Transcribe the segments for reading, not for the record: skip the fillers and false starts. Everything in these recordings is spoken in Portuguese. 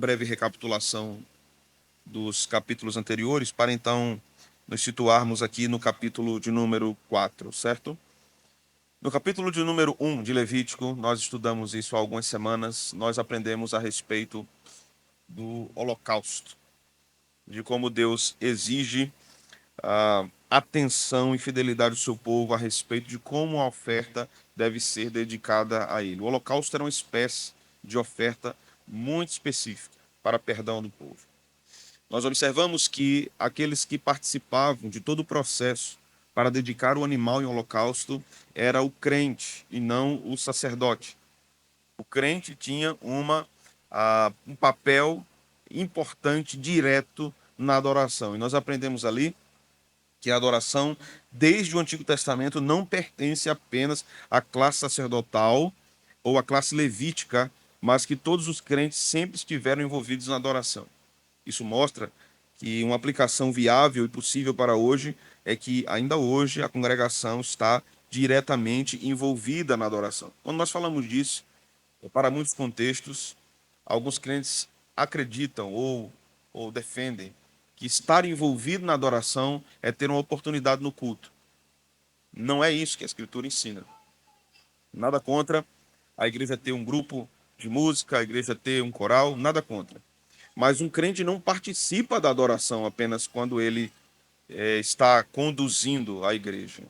Breve recapitulação dos capítulos anteriores, para então nos situarmos aqui no capítulo de número 4, certo? No capítulo de número 1 de Levítico, nós estudamos isso há algumas semanas, nós aprendemos a respeito do holocausto, de como Deus exige a atenção e fidelidade do seu povo a respeito de como a oferta deve ser dedicada a ele. O holocausto era uma espécie de oferta muito específica para perdão do povo. Nós observamos que aqueles que participavam de todo o processo para dedicar o animal em holocausto era o crente e não o sacerdote. O crente tinha um papel importante, direto na adoração. E nós aprendemos ali que a adoração, desde o Antigo Testamento, não pertence apenas à classe sacerdotal ou à classe levítica, mas que todos os crentes sempre estiveram envolvidos na adoração. Isso mostra que uma aplicação viável e possível para hoje é que ainda hoje a congregação está diretamente envolvida na adoração. Quando nós falamos disso, para muitos contextos, alguns crentes acreditam ou defendem que estar envolvido na adoração é ter uma oportunidade no culto. Não é isso que a Escritura ensina. Nada contra a igreja ter um grupo de música, a igreja ter um coral, nada contra. Mas um crente não participa da adoração apenas quando ele está conduzindo a igreja.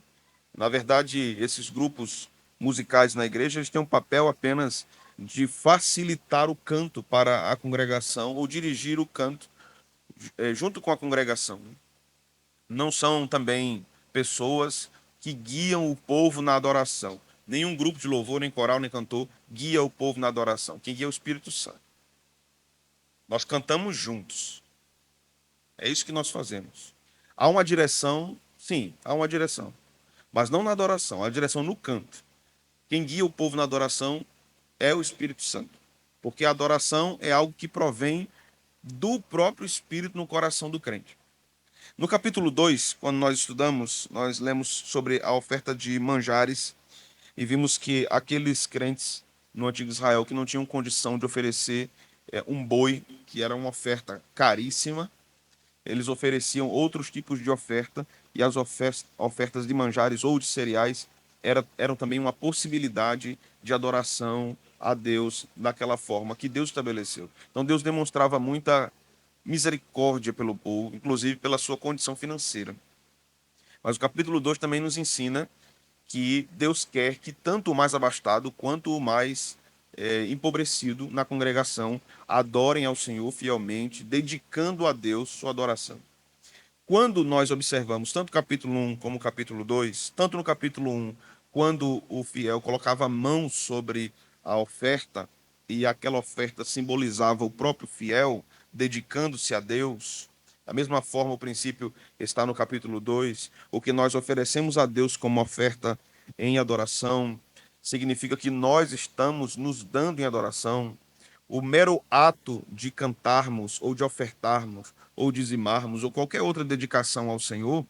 Na verdade, esses grupos musicais na igreja eles têm um papel apenas de facilitar o canto para a congregação ou dirigir o canto junto com a congregação. Não são também pessoas que guiam o povo na adoração. Nenhum grupo de louvor, nem coral, nem cantor guia o povo na adoração. Quem guia é o Espírito Santo. Nós cantamos juntos. É isso que nós fazemos. Há uma direção, sim, há uma direção. Mas não na adoração, há uma direção no canto. Quem guia o povo na adoração é o Espírito Santo. Porque a adoração é algo que provém do próprio Espírito no coração do crente. No capítulo 2, quando nós estudamos, nós lemos sobre a oferta de manjares e vimos que aqueles crentes no antigo Israel que não tinham condição de oferecer um boi, que era uma oferta caríssima, eles ofereciam outros tipos de oferta e as ofertas de manjares ou de cereais eram também uma possibilidade de adoração a Deus daquela forma que Deus estabeleceu. Então Deus demonstrava muita misericórdia pelo povo, inclusive pela sua condição financeira. Mas o capítulo 2 também nos ensina que Deus quer que tanto o mais abastado quanto o mais empobrecido na congregação adorem ao Senhor fielmente, dedicando a Deus sua adoração. Quando nós observamos tanto o capítulo 1 como o capítulo 2, tanto no capítulo 1, quando o fiel colocava a mão sobre a oferta, e aquela oferta simbolizava o próprio fiel dedicando-se a Deus, da mesma forma o princípio está no capítulo 2, o que nós oferecemos a Deus como oferta em adoração, significa que nós estamos nos dando em adoração. O mero ato de cantarmos, ou de ofertarmos, ou dizimarmos, ou qualquer outra dedicação ao Senhor,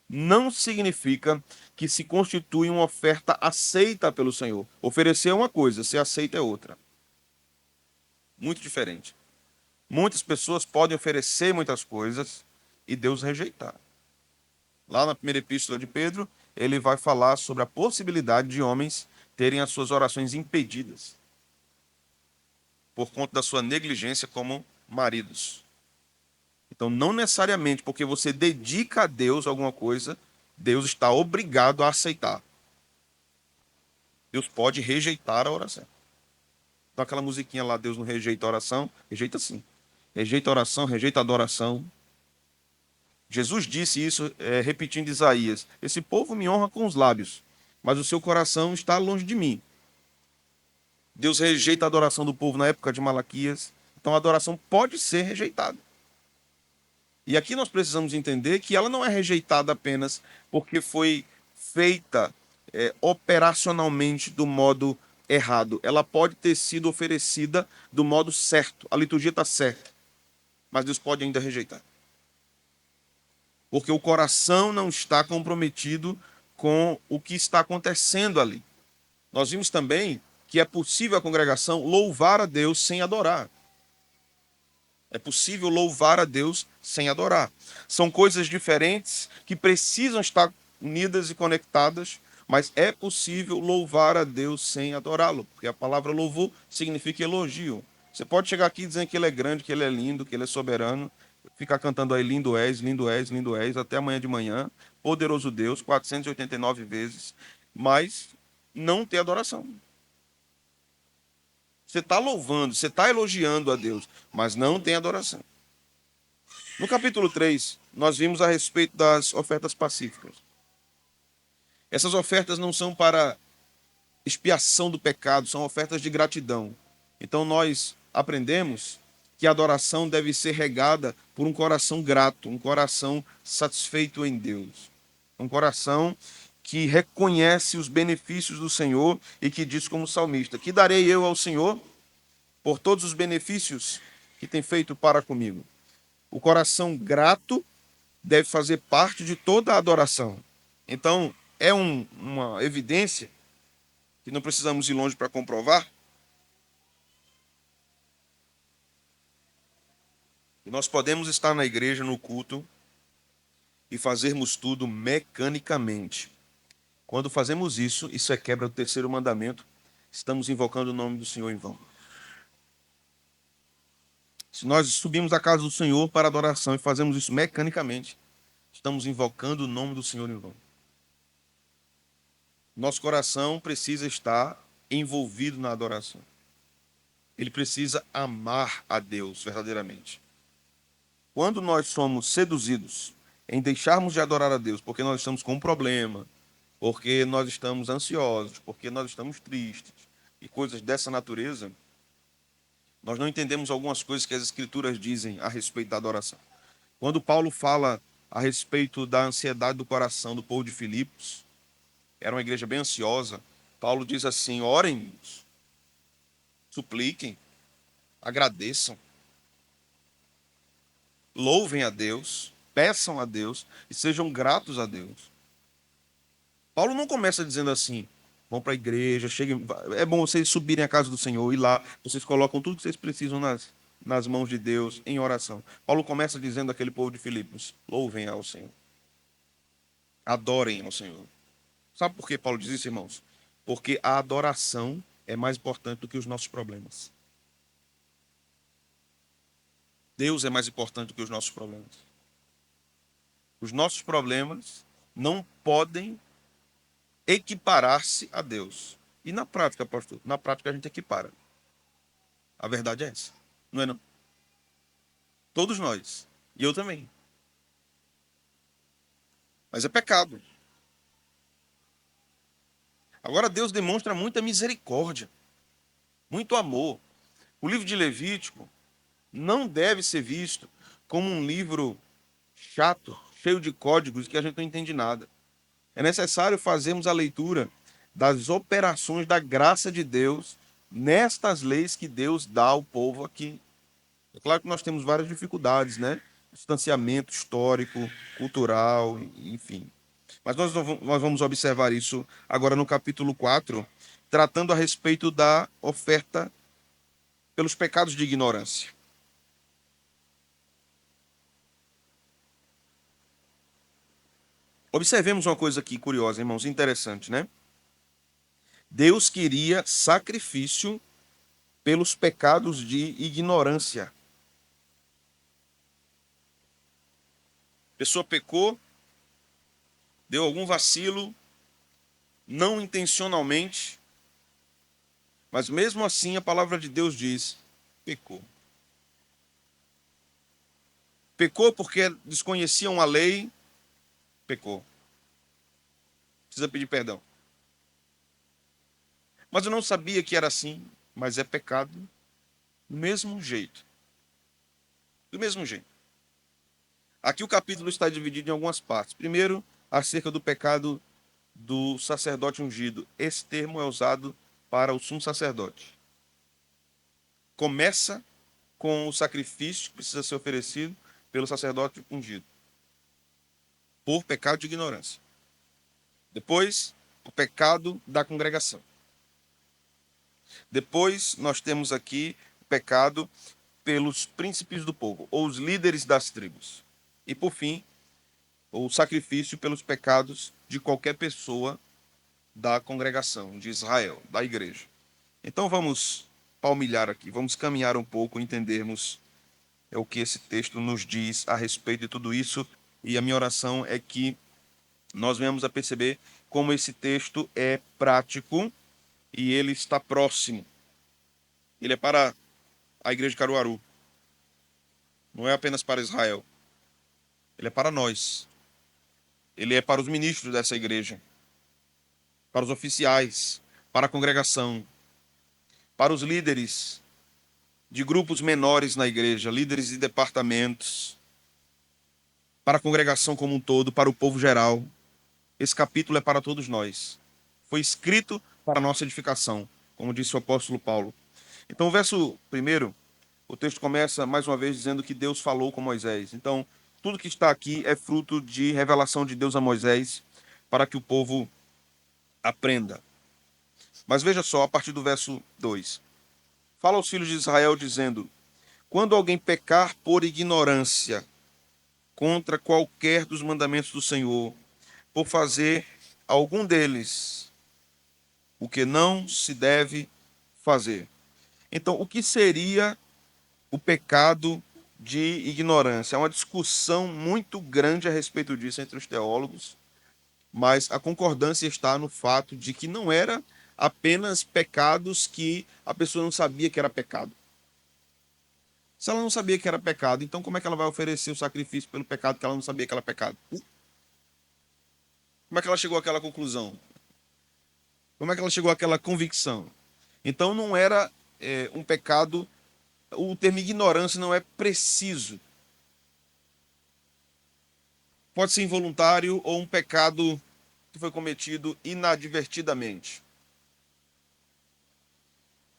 não significa que se constitui uma oferta aceita pelo Senhor. Oferecer é uma coisa, ser aceita é outra. Muito diferente. Muitas pessoas podem oferecer muitas coisas e Deus rejeitar. Lá na primeira epístola de Pedro, ele vai falar sobre a possibilidade de homens terem as suas orações impedidas por conta da sua negligência como maridos. Então, não necessariamente porque você dedica a Deus alguma coisa, Deus está obrigado a aceitar. Deus pode rejeitar a oração. Então, aquela musiquinha lá, Deus não rejeita a oração, rejeita sim. Rejeita a oração, rejeita a adoração. Jesus disse isso, repetindo Isaías: esse povo me honra com os lábios, mas o seu coração está longe de mim. Deus rejeita a adoração do povo na época de Malaquias, então a adoração pode ser rejeitada. E aqui nós precisamos entender que ela não é rejeitada apenas porque foi feita operacionalmente do modo errado. Ela pode ter sido oferecida do modo certo. A liturgia está certa, mas Deus pode ainda rejeitar. Porque o coração não está comprometido com o que está acontecendo ali. Nós vimos também que é possível a congregação louvar a Deus sem adorar. É possível louvar a Deus sem adorar. São coisas diferentes que precisam estar unidas e conectadas, mas é possível louvar a Deus sem adorá-lo, porque a palavra louvor significa elogio. Você pode chegar aqui dizendo que ele é grande, que ele é lindo, que ele é soberano, ficar cantando aí lindo és, lindo és, lindo és, até amanhã de manhã, poderoso Deus, 489 vezes, mas não ter adoração. Você está louvando, você está elogiando a Deus, mas não tem adoração. No capítulo 3, nós vimos a respeito das ofertas pacíficas. Essas ofertas não são para expiação do pecado, são ofertas de gratidão. Então nós aprendemos que a adoração deve ser regada por um coração grato, um coração satisfeito em Deus. Um coração que reconhece os benefícios do Senhor e que diz como salmista: que darei eu ao Senhor por todos os benefícios que tem feito para comigo. O coração grato deve fazer parte de toda a adoração. Então, é uma evidência que não precisamos ir longe para comprovar, que nós podemos estar na igreja, no culto, e fazermos tudo mecanicamente. Quando fazemos isso, isso é quebra do terceiro mandamento, estamos invocando o nome do Senhor em vão. Se nós subimos à casa do Senhor para adoração e fazemos isso mecanicamente, estamos invocando o nome do Senhor em vão. Nosso coração precisa estar envolvido na adoração. Ele precisa amar a Deus verdadeiramente. Quando nós somos seduzidos em deixarmos de adorar a Deus porque nós estamos com um problema, porque nós estamos ansiosos, porque nós estamos tristes e coisas dessa natureza, nós não entendemos algumas coisas que as Escrituras dizem a respeito da adoração. Quando Paulo fala a respeito da ansiedade do coração do povo de Filipos, era uma igreja bem ansiosa, Paulo diz assim: orem, supliquem, agradeçam, louvem a Deus, peçam a Deus e sejam gratos a Deus. Paulo não começa dizendo assim: vão para a igreja, cheguem, é bom vocês subirem à casa do Senhor e lá vocês colocam tudo que vocês precisam nas mãos de Deus em oração. Paulo começa dizendo àquele povo de Filipos: louvem ao Senhor, adorem ao Senhor. Sabe por que Paulo diz isso, irmãos? Porque a adoração é mais importante do que os nossos problemas. Deus é mais importante do que os nossos problemas. Os nossos problemas não podem equiparar-se a Deus. E na prática, pastor? Na prática a gente equipara. A verdade é essa. Não é não? Todos nós. E eu também. Mas é pecado. Agora Deus demonstra muita misericórdia, muito amor. O livro de Levítico não deve ser visto como um livro chato, cheio de códigos que a gente não entende nada. É necessário fazermos a leitura das operações da graça de Deus nestas leis que Deus dá ao povo aqui. É claro que nós temos várias dificuldades, né? Distanciamento histórico, cultural, enfim. Mas nós vamos observar isso agora no capítulo 4, tratando a respeito da oferta pelos pecados de ignorância. Observemos uma coisa aqui curiosa, irmãos, interessante, né? Deus queria sacrifício pelos pecados de ignorância. A pessoa pecou, deu algum vacilo, não intencionalmente, mas mesmo assim a palavra de Deus diz: pecou. Pecou porque desconheciam a lei, pecou. Precisa pedir perdão. Mas eu não sabia que era assim, mas é pecado do mesmo jeito. Do mesmo jeito. Aqui o capítulo está dividido em algumas partes. Primeiro, acerca do pecado do sacerdote ungido. Esse termo é usado para o sumo sacerdote. Começa com o sacrifício que precisa ser oferecido pelo sacerdote ungido, por pecado de ignorância. Depois, o pecado da congregação. Depois, nós temos aqui o pecado pelos príncipes do povo, ou os líderes das tribos. E, por fim, o sacrifício pelos pecados de qualquer pessoa da congregação, de Israel, da igreja. Então vamos palmilhar aqui, vamos caminhar um pouco, entendermos o que esse texto nos diz a respeito de tudo isso. E a minha oração é que nós venhamos a perceber como esse texto é prático e ele está próximo. Ele é para a igreja de Caruaru. Não é apenas para Israel. Ele é para nós. Ele é para os ministros dessa igreja, para os oficiais, para a congregação, para os líderes de grupos menores na igreja, líderes de departamentos, para a congregação como um todo, para o povo geral. Esse capítulo é para todos nós. Foi escrito para a nossa edificação, como disse o apóstolo Paulo. Então, o verso 1, o texto começa mais uma vez dizendo que Deus falou com Moisés. Então, tudo que está aqui é fruto de revelação de Deus a Moisés para que o povo aprenda. Mas veja só, a partir do verso 2. Fala aos filhos de Israel dizendo: quando alguém pecar por ignorância contra qualquer dos mandamentos do Senhor, por fazer algum deles o que não se deve fazer. Então, o que seria o pecado de ignorância? É uma discussão muito grande a respeito disso entre os teólogos, mas a concordância está no fato de que não era apenas pecados que a pessoa não sabia que era pecado. Se ela não sabia que era pecado, então como é que ela vai oferecer o sacrifício pelo pecado que ela não sabia que era pecado? Como é que ela chegou àquela conclusão? Como é que ela chegou àquela convicção? Então não era um pecado, o termo ignorância não é preciso. Pode ser involuntário ou um pecado que foi cometido inadvertidamente.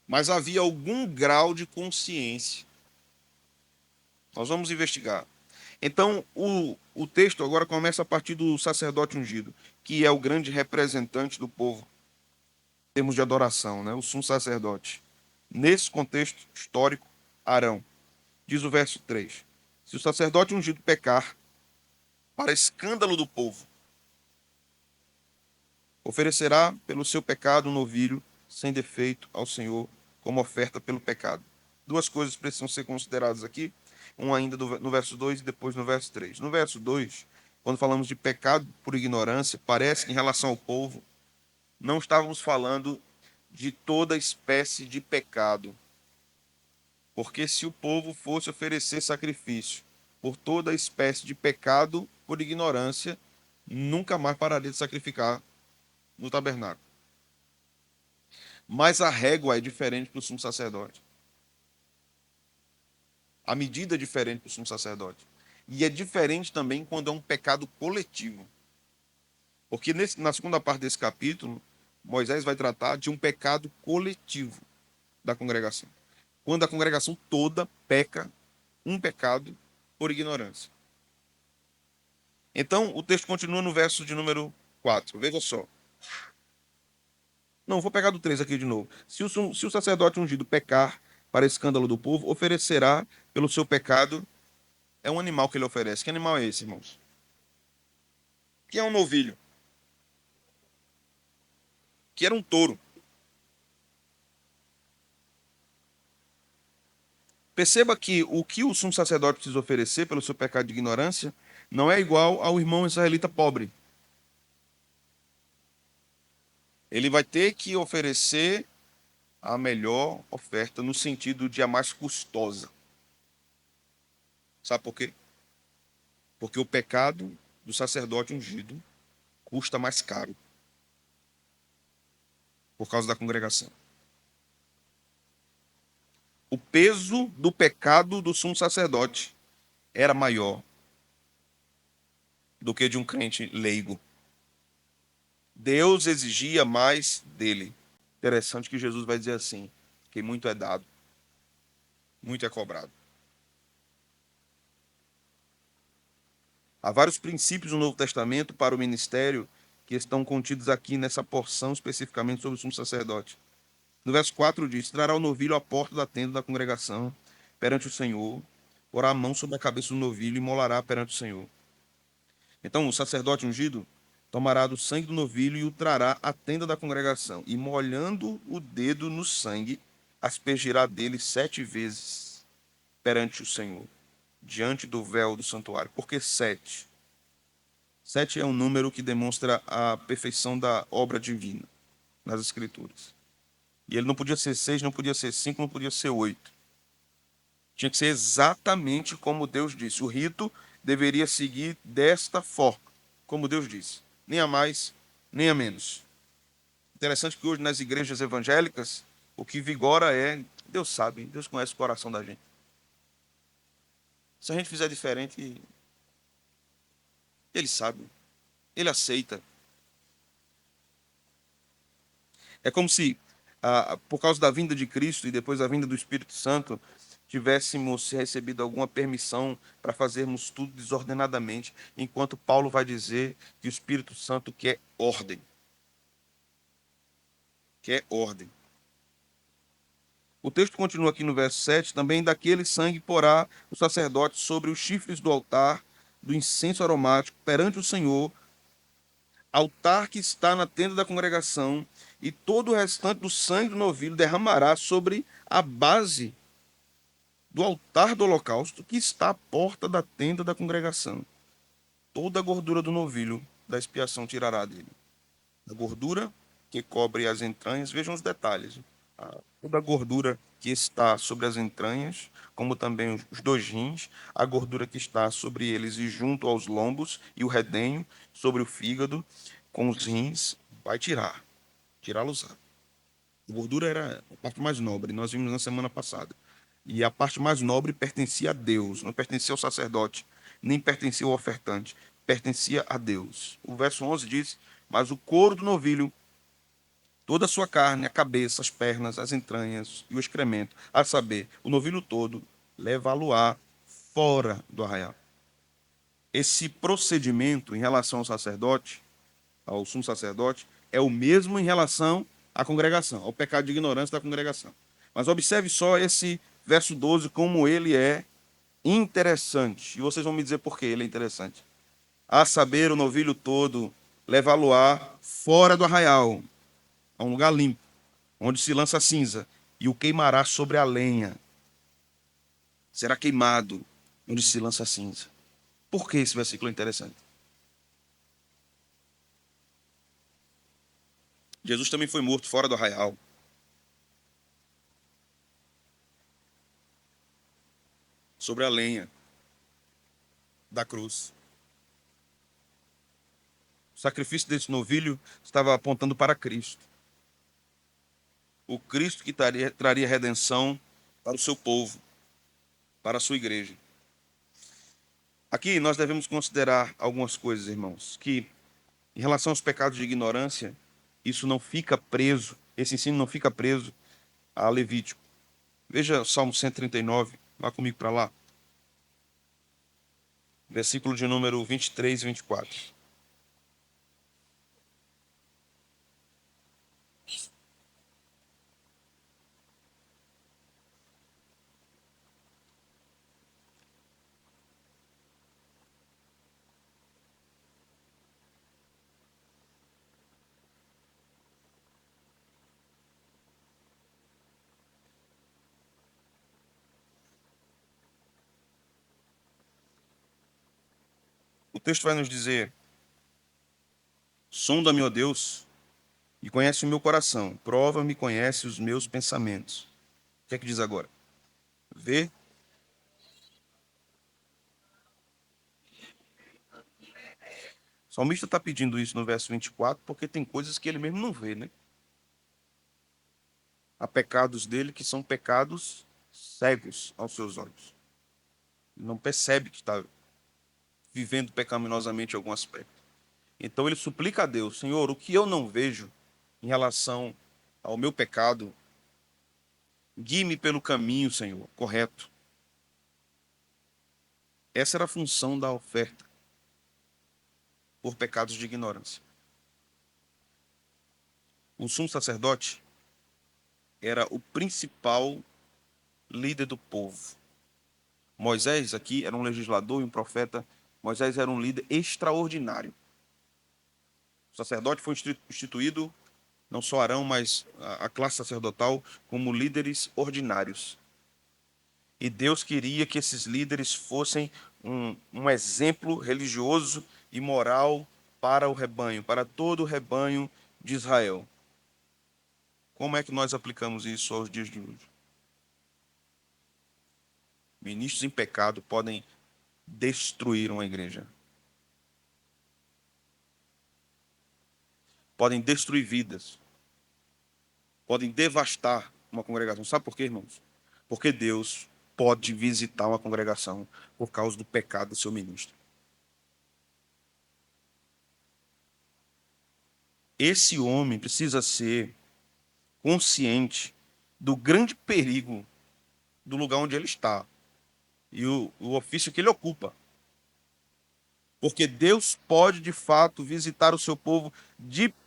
Mas havia algum grau de consciência. Nós vamos investigar. Então, o texto agora começa a partir do sacerdote ungido, que é o grande representante do povo, em termos de adoração, né? O sumo sacerdote. Nesse contexto histórico, Arão. Diz o verso 3. Se o sacerdote ungido pecar, para escândalo do povo, oferecerá pelo seu pecado um novilho sem defeito ao Senhor, como oferta pelo pecado. Duas coisas precisam ser consideradas aqui, uma ainda no verso 2 e depois no verso 3. No verso 2, quando falamos de pecado por ignorância, parece que em relação ao povo, não estávamos falando de toda espécie de pecado. Porque se o povo fosse oferecer sacrifício por toda espécie de pecado por ignorância, nunca mais pararia de sacrificar no tabernáculo. Mas a régua é diferente para o sumo sacerdote. A medida é diferente para o sumo sacerdote. E é diferente também quando é um pecado coletivo. Porque na segunda parte desse capítulo, Moisés vai tratar de um pecado coletivo da congregação. Quando a congregação toda peca um pecado por ignorância. Então, o texto continua no verso de número 4. Veja só. Não, vou pegar do 3 aqui de novo. Se o sacerdote ungido pecar para escândalo do povo, oferecerá pelo seu pecado. É um animal que ele oferece. Que animal é esse, irmãos? Que é um novilho. Que era um touro. Perceba que o sumo sacerdote precisa oferecer pelo seu pecado de ignorância não é igual ao irmão israelita pobre. Ele vai ter que oferecer a melhor oferta no sentido de a mais custosa. Sabe por quê? Porque o pecado do sacerdote ungido custa mais caro por causa da congregação. O peso do pecado do sumo sacerdote era maior do que de um crente leigo. Deus exigia mais dele. Interessante que Jesus vai dizer assim, que muito é dado, muito é cobrado. Há vários princípios no Novo Testamento para o ministério que estão contidos aqui nessa porção especificamente sobre o sumo sacerdote. No verso 4 diz: trará o novilho à porta da tenda da congregação, perante o Senhor, porá a mão sobre a cabeça do novilho e molará perante o Senhor. Então o sacerdote ungido tomará do sangue do novilho e o trará à tenda da congregação, e molhando o dedo no sangue, aspergirá dele 7 vezes perante o Senhor, diante do véu do santuário. Por que 7? 7 é um número que demonstra a perfeição da obra divina nas Escrituras. E ele não podia ser 6, não podia ser 5, não podia ser 8. Tinha que ser exatamente como Deus disse. O rito deveria seguir desta forma, como Deus disse. Nem a mais, nem a menos. Interessante que hoje nas igrejas evangélicas, o que vigora é, Deus sabe, Deus conhece o coração da gente. Se a gente fizer diferente, Ele sabe, Ele aceita. É como se, por causa da vinda de Cristo e depois da vinda do Espírito Santo, tivéssemos recebido alguma permissão para fazermos tudo desordenadamente, enquanto Paulo vai dizer que o Espírito Santo quer ordem. Quer ordem. O texto continua aqui no verso 7, também daquele sangue porá o sacerdote sobre os chifres do altar do incenso aromático perante o Senhor, altar que está na tenda da congregação, e todo o restante do sangue do novilho derramará sobre a base do altar do holocausto que está à porta da tenda da congregação. Toda a gordura do novilho da expiação tirará dele. A gordura que cobre as entranhas, vejam os detalhes. Toda a gordura que está sobre as entranhas, como também os 2 rins, a gordura que está sobre eles e junto aos lombos e o redenho, sobre o fígado, com os rins, vai tirá-los. A gordura era a parte mais nobre, nós vimos na semana passada. E a parte mais nobre pertencia a Deus, não pertencia ao sacerdote, nem pertencia ao ofertante, pertencia a Deus. O verso 11 diz: mas o couro do novilho, toda a sua carne, a cabeça, as pernas, as entranhas e o excremento, a saber, o novilho todo, levá-lo-á fora do arraial. Esse procedimento em relação ao sacerdote, ao sumo sacerdote, é o mesmo em relação à congregação, ao pecado de ignorância da congregação. Mas observe só esse verso 12, como ele é interessante. E vocês vão me dizer por que ele é interessante. A saber, o novilho todo, levá-lo-á fora do arraial, a um lugar limpo, onde se lança cinza, e o queimará sobre a lenha. Será queimado onde se lança cinza. Por que esse versículo é interessante? Jesus também foi morto fora do arraial. Sobre a lenha da cruz. O sacrifício desse novilho estava apontando para Cristo. O Cristo que traria redenção para o seu povo, para a sua igreja. Aqui nós devemos considerar algumas coisas, irmãos, que em relação aos pecados de ignorância, isso não fica preso, esse ensino não fica preso a Levítico. Veja o Salmo 139, vá comigo para lá. Versículo de número 23 e 24. O texto vai nos dizer: sonda-me, ó Deus, e conhece o meu coração. Prova-me e conhece os meus pensamentos. O que é que diz agora? Vê. O salmista está pedindo isso no verso 24 porque tem coisas que ele mesmo não vê, né? Há pecados dele que são pecados cegos aos seus olhos. Ele não percebe que está vivendo pecaminosamente em algum aspecto. Então ele suplica a Deus: Senhor, o que eu não vejo em relação ao meu pecado, guie-me pelo caminho, Senhor, correto. Essa era a função da oferta por pecados de ignorância. O sumo sacerdote era o principal líder do povo. Moisés aqui era um legislador e um profeta. Moisés era um líder extraordinário. O sacerdote foi instituído, não só Arão, mas a classe sacerdotal, como líderes ordinários. E Deus queria que esses líderes fossem um exemplo religioso e moral para o rebanho, para todo o rebanho de Israel. Como é que nós aplicamos isso aos dias de hoje? Ministros em pecado podem destruir uma igreja. Podem destruir vidas. Podem devastar uma congregação. Sabe por quê, irmãos? Porque Deus pode visitar uma congregação por causa do pecado do seu ministro. Esse homem precisa ser consciente do grande perigo do lugar onde ele está e o ofício que ele ocupa. Porque Deus pode, de fato, visitar o seu povo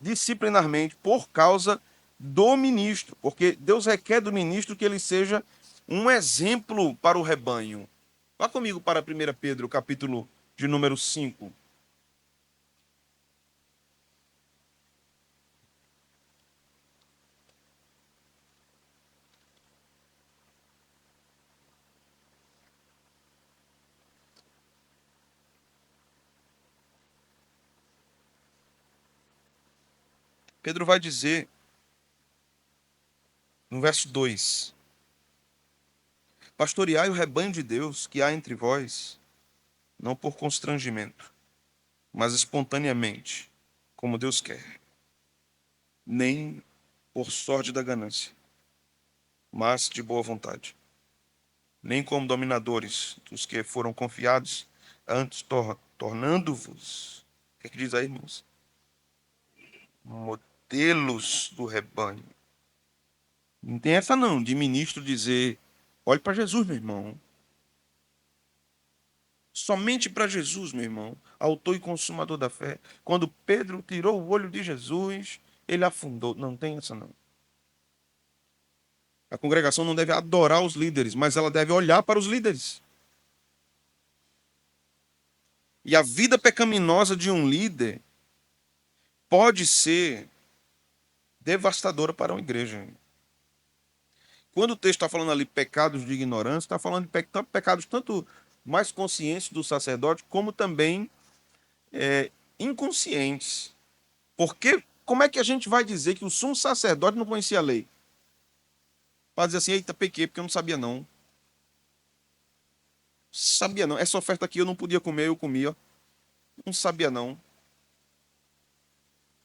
disciplinarmente por causa do ministro. Porque Deus requer do ministro que ele seja um exemplo para o rebanho. Vá comigo para 1 Pedro, capítulo de número 5. Pedro vai dizer, no verso 2: pastoreai o rebanho de Deus que há entre vós, não por constrangimento, mas espontaneamente, como Deus quer, nem por sorte da ganância, mas de boa vontade, nem como dominadores dos que foram confiados, antes tornando-vos, o que é que diz aí, irmãos? Modelos do rebanho. Não tem essa não, de ministro dizer, olhe para Jesus, meu irmão. Somente para Jesus, meu irmão, autor e consumador da fé. Quando Pedro tirou o olho de Jesus, ele afundou. Não tem essa não. A congregação não deve adorar os líderes, mas ela deve olhar para os líderes. E a vida pecaminosa de um líder pode ser devastadora para uma igreja. Quando o texto está falando ali pecados de ignorância, está falando de pecados tanto mais conscientes do sacerdote, como também inconscientes. Porque como é que a gente vai dizer que o sumo sacerdote não conhecia a lei? Para dizer assim, eita, pequei, porque eu não sabia não. Sabia não. Essa oferta aqui eu não podia comer, eu comia. Não sabia não.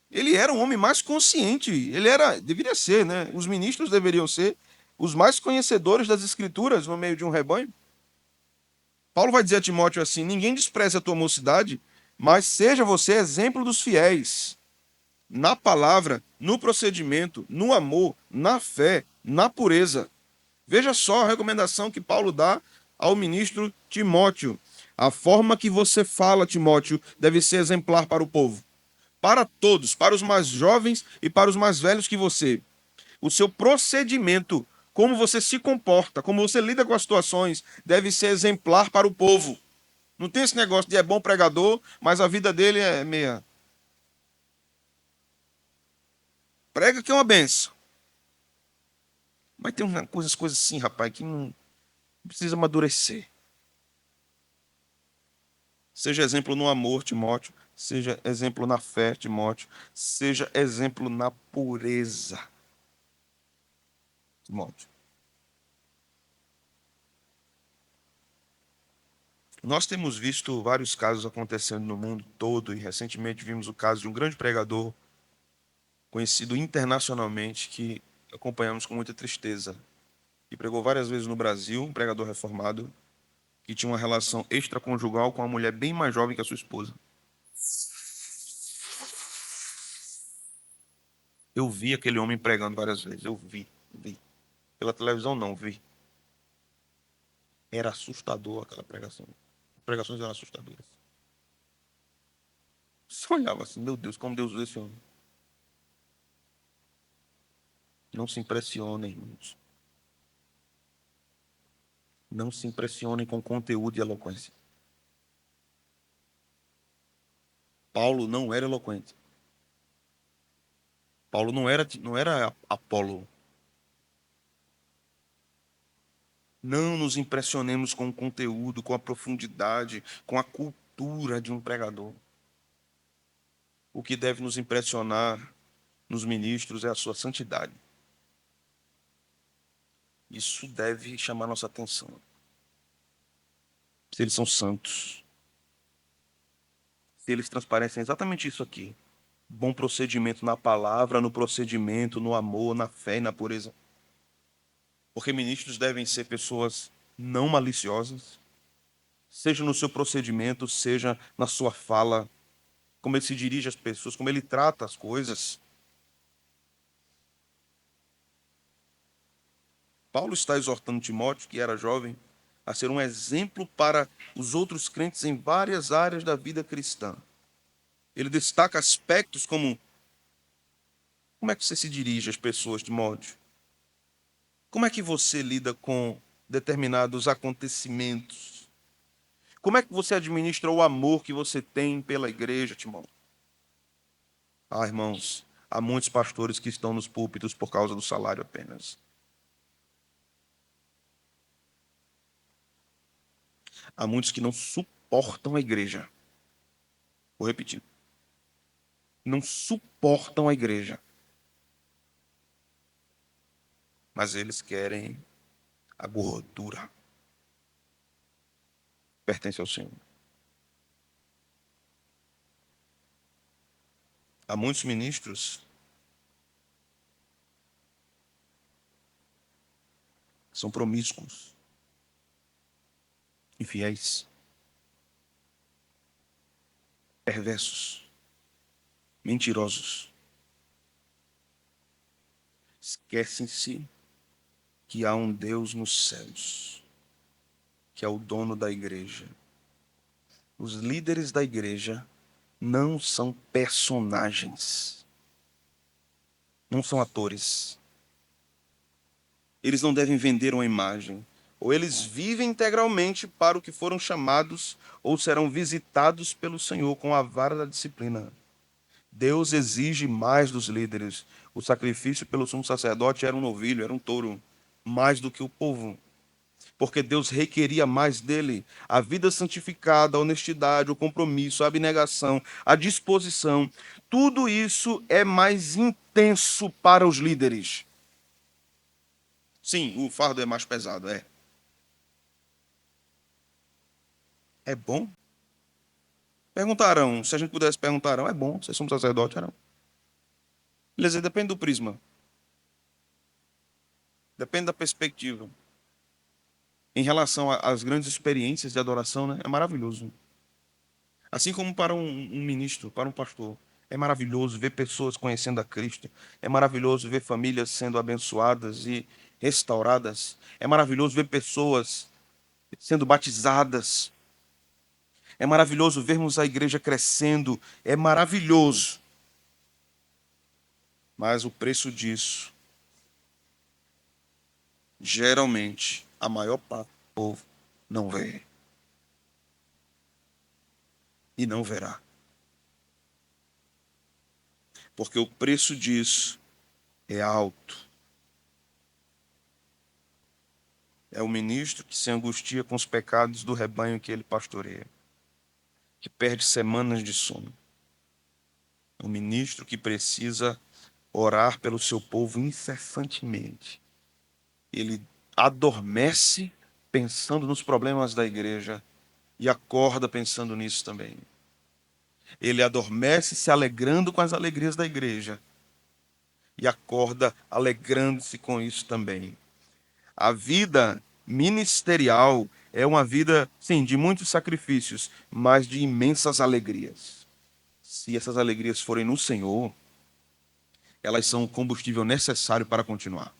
Ele era um homem mais consciente. Ele era, deveria ser, né? Os ministros deveriam ser os mais conhecedores das escrituras no meio de um rebanho. Paulo vai dizer a Timóteo assim: ninguém despreze a tua mocidade, mas seja você exemplo dos fiéis. Na palavra, no procedimento, no amor, na fé, na pureza. Veja só a recomendação que Paulo dá ao ministro Timóteo. A forma que você fala, Timóteo, deve ser exemplar para o povo. Para todos, para os mais jovens e para os mais velhos que você. O seu procedimento, como você se comporta, como você lida com as situações, deve ser exemplar para o povo. Não tem esse negócio de é bom pregador, mas a vida dele é meia. Prega que é uma benção. Mas tem umas coisas assim, rapaz, que não precisa amadurecer. Seja exemplo no amor, Timóteo. Seja exemplo na fé, Timóteo. Seja exemplo na pureza, Timóteo. Nós temos visto vários casos acontecendo no mundo todo e recentemente vimos o caso de um grande pregador conhecido internacionalmente que acompanhamos com muita tristeza. E pregou várias vezes no Brasil, um pregador reformado que tinha uma relação extraconjugal com uma mulher bem mais jovem que a sua esposa. Eu vi aquele homem pregando várias vezes, eu vi. Pela televisão não, vi. Era assustador aquela pregação. As pregações eram assustadoras. Você olhava assim, meu Deus, como Deus usa esse homem. Não se impressionem, irmãos. Não se impressionem com conteúdo e eloquência. Paulo não era eloquente. Paulo não era Apolo. Não nos impressionemos com o conteúdo, com a profundidade, com a cultura de um pregador. O que deve nos impressionar nos ministros é a sua santidade. Isso deve chamar nossa atenção. Se eles são santos, se eles transparecem exatamente isso aqui: bom procedimento na palavra, no procedimento, no amor, na fé e na pureza. Porque ministros devem ser pessoas não maliciosas, seja no seu procedimento, seja na sua fala, como ele se dirige às pessoas, como ele trata as coisas. Paulo está exortando Timóteo, que era jovem, a ser um exemplo para os outros crentes em várias áreas da vida cristã. Ele destaca aspectos como é que você se dirige às pessoas, Timóteo? Como é que você lida com determinados acontecimentos? Como é que você administra o amor que você tem pela igreja, Timóteo? Ah, irmãos, há muitos pastores que estão nos púlpitos por causa do salário apenas. Há muitos que não suportam a igreja. Vou repetir. Não suportam a igreja. Mas eles querem a gordura. Pertence ao Senhor. Há muitos ministros que são promíscuos, infiéis, perversos, mentirosos. Esquecem-se que há um Deus nos céus, que é o dono da igreja. Os líderes da igreja não são personagens, não são atores. Eles não devem vender uma imagem. Ou eles vivem integralmente para o que foram chamados, ou serão visitados pelo Senhor com a vara da disciplina. Deus exige mais dos líderes. O sacrifício pelo sumo sacerdote era um novilho, era um touro, mais do que o povo. Porque Deus requeria mais dele. A vida santificada, a honestidade, o compromisso, a abnegação, a disposição, tudo isso é mais intenso para os líderes. Sim, o fardo é mais pesado, é. É bom? Perguntarão, se a gente pudesse perguntarão, é bom, vocês são sacerdote, não? Beleza, depende do prisma, depende da perspectiva. Em relação às grandes experiências de adoração, né, é maravilhoso. Assim como para um ministro, para um pastor, é maravilhoso ver pessoas conhecendo a Cristo, é maravilhoso ver famílias sendo abençoadas e restauradas, é maravilhoso ver pessoas sendo batizadas, é maravilhoso vermos a igreja crescendo, é maravilhoso. Mas o preço disso, geralmente, a maior parte do povo não vê e não verá. Porque o preço disso é alto. É o ministro que se angustia com os pecados do rebanho que ele pastoreia, que perde semanas de sono. É o ministro que precisa orar pelo seu povo incessantemente. Ele adormece pensando nos problemas da igreja e acorda pensando nisso também. Ele adormece se alegrando com as alegrias da igreja e acorda alegrando-se com isso também. A vida ministerial é uma vida, sim, de muitos sacrifícios, mas de imensas alegrias. Se essas alegrias forem no Senhor, elas são o combustível necessário para continuar.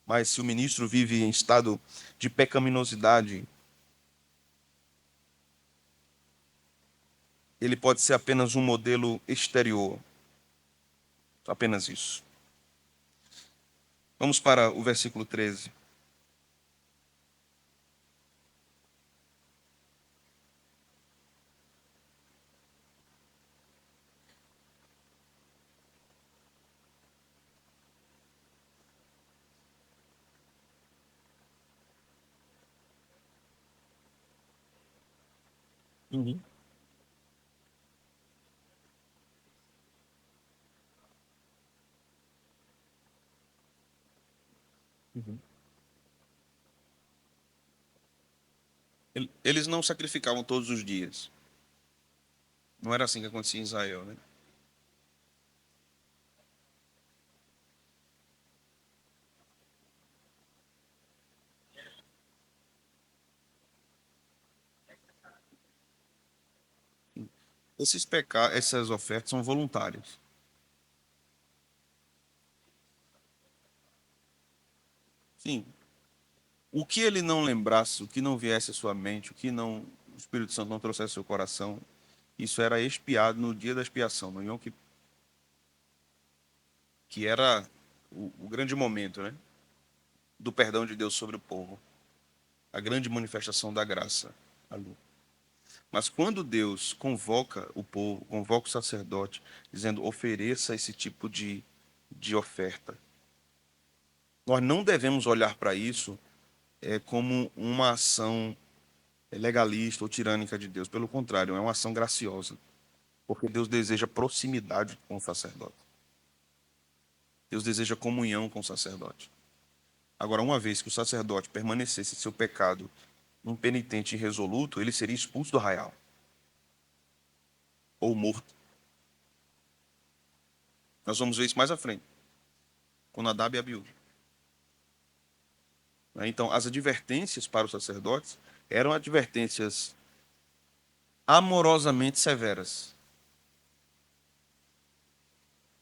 Mas se o ministro vive em estado de pecaminosidade, ele pode ser apenas um modelo exterior. Apenas isso. Vamos para o versículo 13. Uhum. Uhum. Eles não sacrificavam todos os dias. Não era assim que acontecia em Israel, né? Essas ofertas são voluntárias. Sim. O que ele não lembrasse, o que não viesse à sua mente, o que não, o Espírito Santo não trouxesse ao seu coração, isso era expiado no dia da expiação, no Yom Kippur, que era o grande momento, né, do perdão de Deus sobre o povo, a grande manifestação da graça ali. Mas quando Deus convoca o povo, convoca o sacerdote, dizendo ofereça esse tipo de oferta, nós não devemos olhar para isso como uma ação legalista ou tirânica de Deus. Pelo contrário, é uma ação graciosa, porque Deus deseja proximidade com o sacerdote. Deus deseja comunhão com o sacerdote. Agora, uma vez que o sacerdote permanecesse em seu pecado impenitente e irresoluto, ele seria expulso do arraial ou morto. Nós vamos ver isso mais à frente, com Nadab e Abiú. Então, as advertências para os sacerdotes eram advertências amorosamente severas.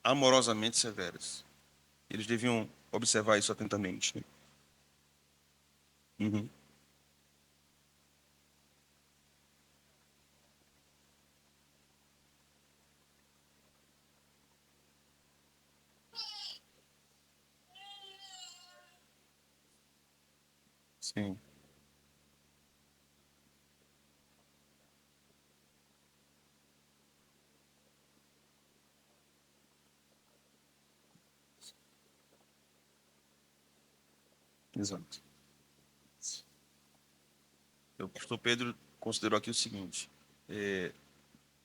Amorosamente severas. Eles deviam observar isso atentamente, né? Uhum. Sim, exato. O pastor Pedro considerou aqui o seguinte: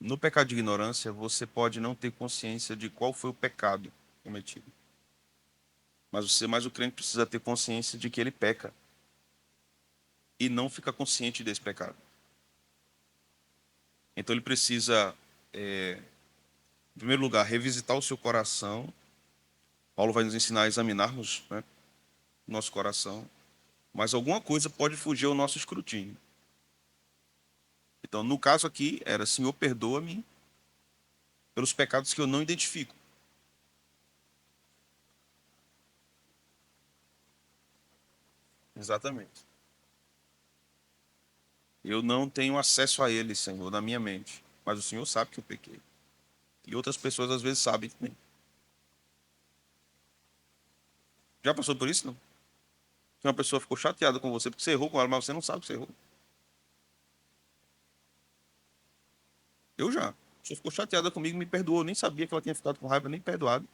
no pecado de ignorância, você pode não ter consciência de qual foi o pecado cometido, mas o crente precisa ter consciência de que ele peca e não fica consciente desse pecado. Então ele precisa, em primeiro lugar, revisitar o seu coração. Paulo vai nos ensinar a examinarmos, né, nosso coração, mas alguma coisa pode fugir ao nosso escrutínio. Então, no caso aqui, era: Senhor, perdoa-me pelos pecados que eu não identifico. Exatamente. Eu não tenho acesso a eles, Senhor, na minha mente, mas o Senhor sabe que eu pequei. E outras pessoas às vezes sabem também. Já passou por isso, não? Que uma pessoa ficou chateada com você porque você errou com ela, mas você não sabe que você errou. Eu já. A pessoa ficou chateada comigo, me perdoou. Eu nem sabia que ela tinha ficado com raiva, nem perdoado.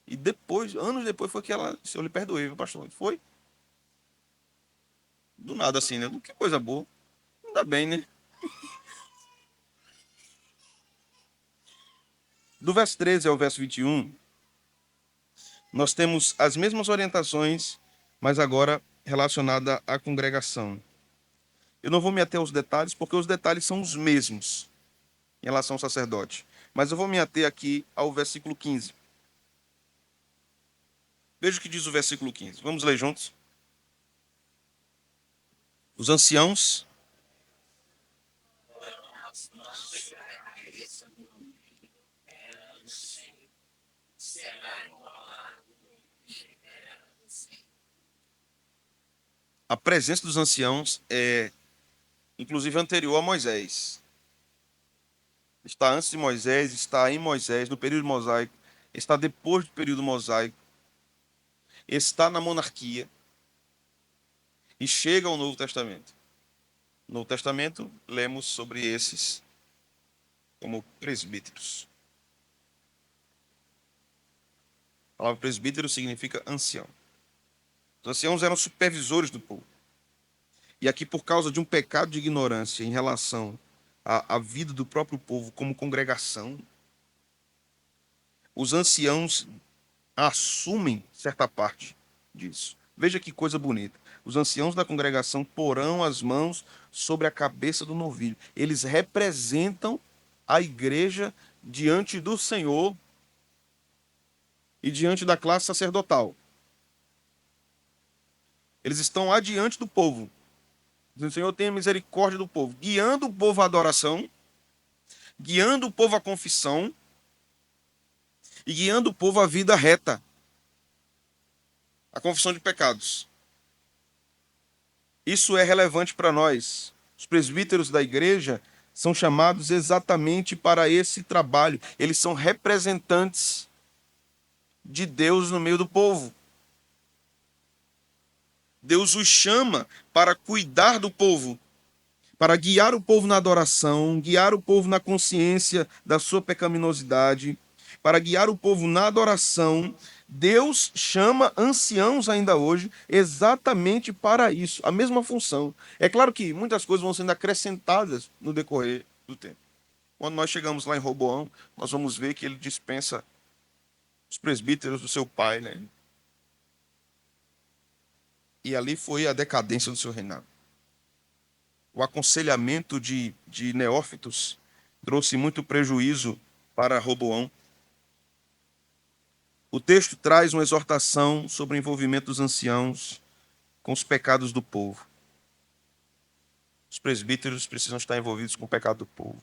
E depois, anos depois, foi que ela disse: eu lhe perdoei, viu, pastor? Foi do nada assim, né? Que coisa boa. Ainda bem, né? Do verso 13 ao verso 21, nós temos as mesmas orientações, mas agora relacionada à congregação. Eu não vou me ater aos detalhes, porque os detalhes são os mesmos em relação ao sacerdote. Mas eu vou me ater aqui ao versículo 15. Veja o que diz o versículo 15. Vamos ler juntos? Os anciãos, a presença dos anciãos é, inclusive, anterior a Moisés. Está antes de Moisés, está em Moisés, no período mosaico, está depois do período mosaico, está na monarquia e chega ao Novo Testamento. No Novo Testamento, lemos sobre esses como presbíteros. A palavra presbítero significa ancião. Os anciãos eram supervisores do povo. E aqui, por causa de um pecado de ignorância em relação a vida do próprio povo como congregação. Os anciãos assumem certa parte disso. Veja que coisa bonita. Os anciãos da congregação porão as mãos sobre a cabeça do novilho. Eles representam a igreja diante do Senhor e diante da classe sacerdotal. Eles estão adiante do povo. O Senhor tenha misericórdia do povo, guiando o povo à adoração, guiando o povo à confissão e guiando o povo à vida reta, à confissão de pecados. Isso é relevante para nós. Os presbíteros da igreja são chamados exatamente para esse trabalho. Eles são representantes de Deus no meio do povo. Deus os chama para cuidar do povo, para guiar o povo na adoração, guiar o povo na consciência da sua pecaminosidade, para guiar o povo na adoração. Deus chama anciãos ainda hoje exatamente para isso, a mesma função. É claro que muitas coisas vão sendo acrescentadas no decorrer do tempo. Quando nós chegamos lá em Roboão, nós vamos ver que ele dispensa os presbíteros do seu pai, né? E ali foi a decadência do seu reinado. O aconselhamento de neófitos trouxe muito prejuízo para Roboão. O texto traz uma exortação sobre o envolvimento dos anciãos com os pecados do povo. Os presbíteros precisam estar envolvidos com o pecado do povo.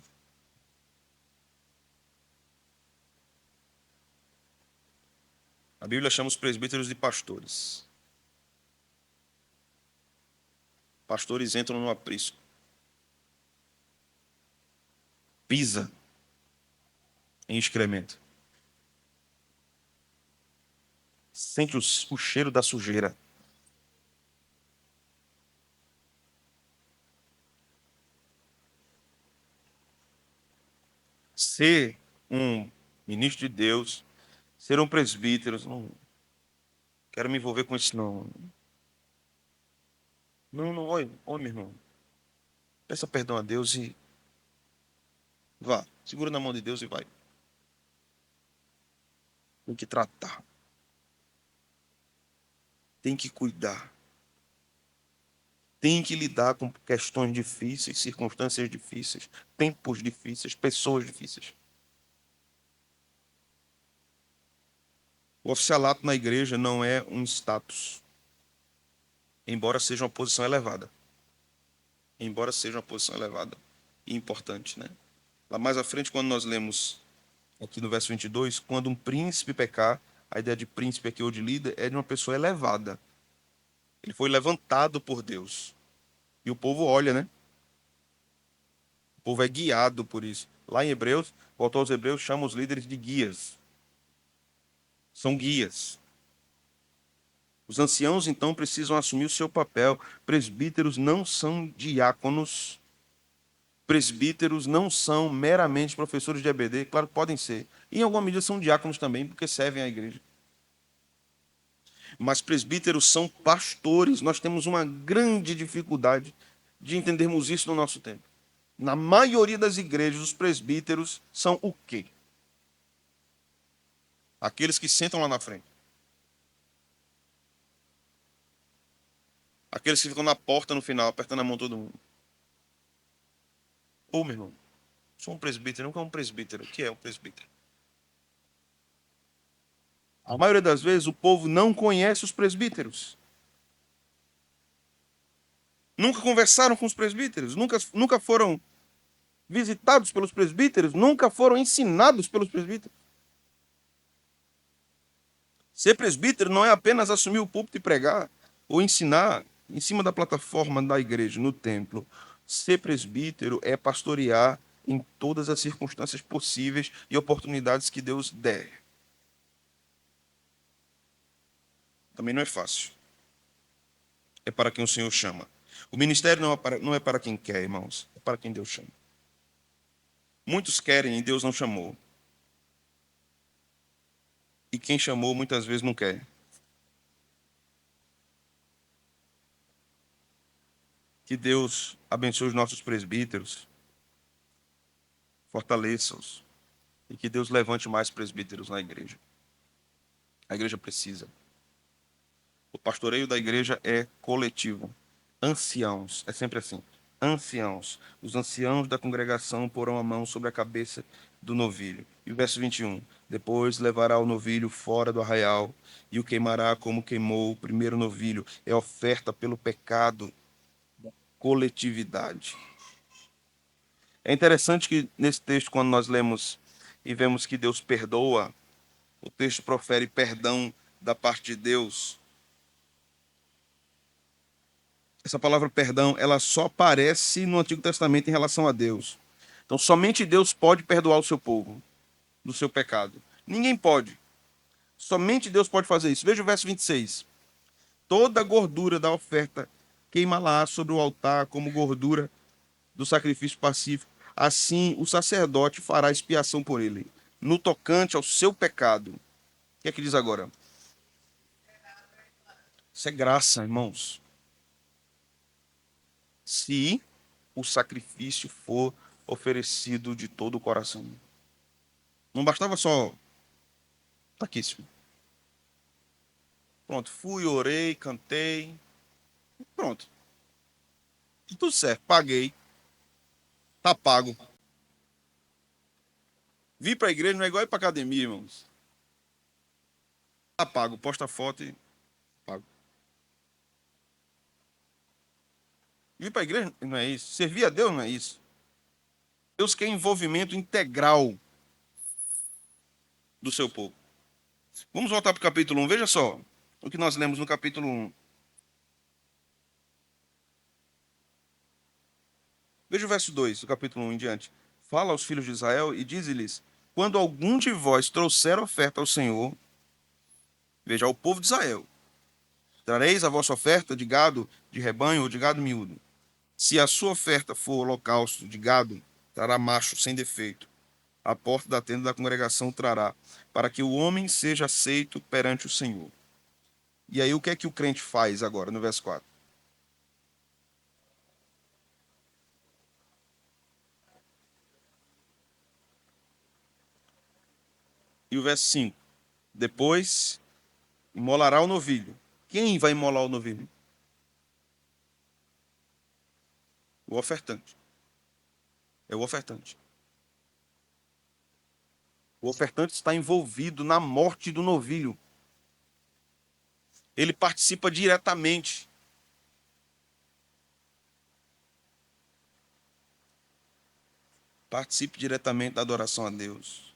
A Bíblia chama os presbíteros de pastores. Pastores entram no aprisco. Pisa em excremento. Sente o cheiro da sujeira. Ser um ministro de Deus, ser um presbítero, não quero me envolver com isso, não. Não, oi, meu irmão. Peça perdão a Deus e vá. Segura na mão de Deus e vai. Tem que tratar. Tem que cuidar. Tem que lidar com questões difíceis, circunstâncias difíceis, tempos difíceis, pessoas difíceis. O oficialato na igreja não é um status, embora seja uma posição elevada. Embora seja uma posição elevada e importante, né? Lá mais à frente, quando nós lemos aqui no verso 22, quando um príncipe pecar, a ideia de príncipe aqui ou de líder é de uma pessoa elevada. Ele foi levantado por Deus. E o povo olha, né? O povo é guiado por isso. Lá em Hebreus, o autor aos Hebreus chama os líderes de guias. São guias. Os anciãos, então, precisam assumir o seu papel. Presbíteros não são diáconos. Presbíteros não são meramente professores de EBD. Claro que podem ser. E, em alguma medida, são diáconos também, porque servem à igreja. Mas presbíteros são pastores. Nós temos uma grande dificuldade de entendermos isso no nosso tempo. Na maioria das igrejas, os presbíteros são o quê? Aqueles que sentam lá na frente. Aqueles que ficam na porta no final, apertando a mão de todo mundo. Ô, meu irmão, sou um presbítero, nunca é um presbítero. O que é um presbítero? A maioria das vezes, o povo não conhece os presbíteros. Nunca conversaram com os presbíteros, nunca foram visitados pelos presbíteros, nunca foram ensinados pelos presbíteros. Ser presbítero não é apenas assumir o púlpito e pregar, ou ensinar em cima da plataforma da igreja, no templo. Ser presbítero é pastorear em todas as circunstâncias possíveis e oportunidades que Deus der. Também não é fácil. É para quem o Senhor chama. O ministério não é para quem quer, irmãos, é para quem Deus chama. Muitos querem e Deus não chamou. E quem chamou muitas vezes não quer. Que Deus abençoe os nossos presbíteros. fortaleça-os e que Deus levante mais presbíteros na igreja. A igreja precisa. O pastoreio da igreja é coletivo. Anciãos, é sempre assim. Anciãos. Os anciãos da congregação porão a mão sobre a cabeça do novilho. E o verso 21. Depois levará o novilho fora do arraial e o queimará como queimou o primeiro novilho. É oferta pelo pecado, coletividade. É interessante que nesse texto, quando nós lemos e vemos que Deus perdoa, o texto profere perdão da parte de Deus. Essa palavra perdão, ela só aparece no Antigo Testamento em relação a Deus. Então, somente Deus pode perdoar o seu povo do seu pecado. Ninguém pode. Somente Deus pode fazer isso. Veja o verso 26. Toda a gordura da oferta queima-la sobre o altar como gordura do sacrifício pacífico. Assim, o sacerdote fará expiação por ele, no tocante ao seu pecado. O que é que diz agora? Isso é graça, irmãos. Se o sacrifício for oferecido de todo o coração. Não bastava só. Tá aqui, senhor. Pronto, fui, orei, cantei. Pronto. Tudo certo, paguei. Tá pago. Vir para a igreja não é igual ir para academia, irmãos. Tá pago, posta foto e pago. Vir para a igreja não é isso. Servir a Deus não é isso. Deus quer envolvimento integral do seu povo. Vamos voltar para o capítulo 1. Veja só o que nós lemos no capítulo 1. Veja o verso 2 do capítulo 1 em diante. Fala aos filhos de Israel e diz-lhes: quando algum de vós trouxer oferta ao Senhor, veja, ao povo de Israel, trareis a vossa oferta de gado, de rebanho ou de gado miúdo. Se a sua oferta for holocausto de gado, trará macho sem defeito. A porta da tenda da congregação trará, para que o homem seja aceito perante o Senhor. E aí o que é que o crente faz agora, no verso 4? E o verso 5. Depois imolará o novilho. Quem vai imolar o novilho? O ofertante. É o ofertante. O ofertante está envolvido na morte do novilho. Ele participa diretamente. Participe diretamente da adoração a Deus.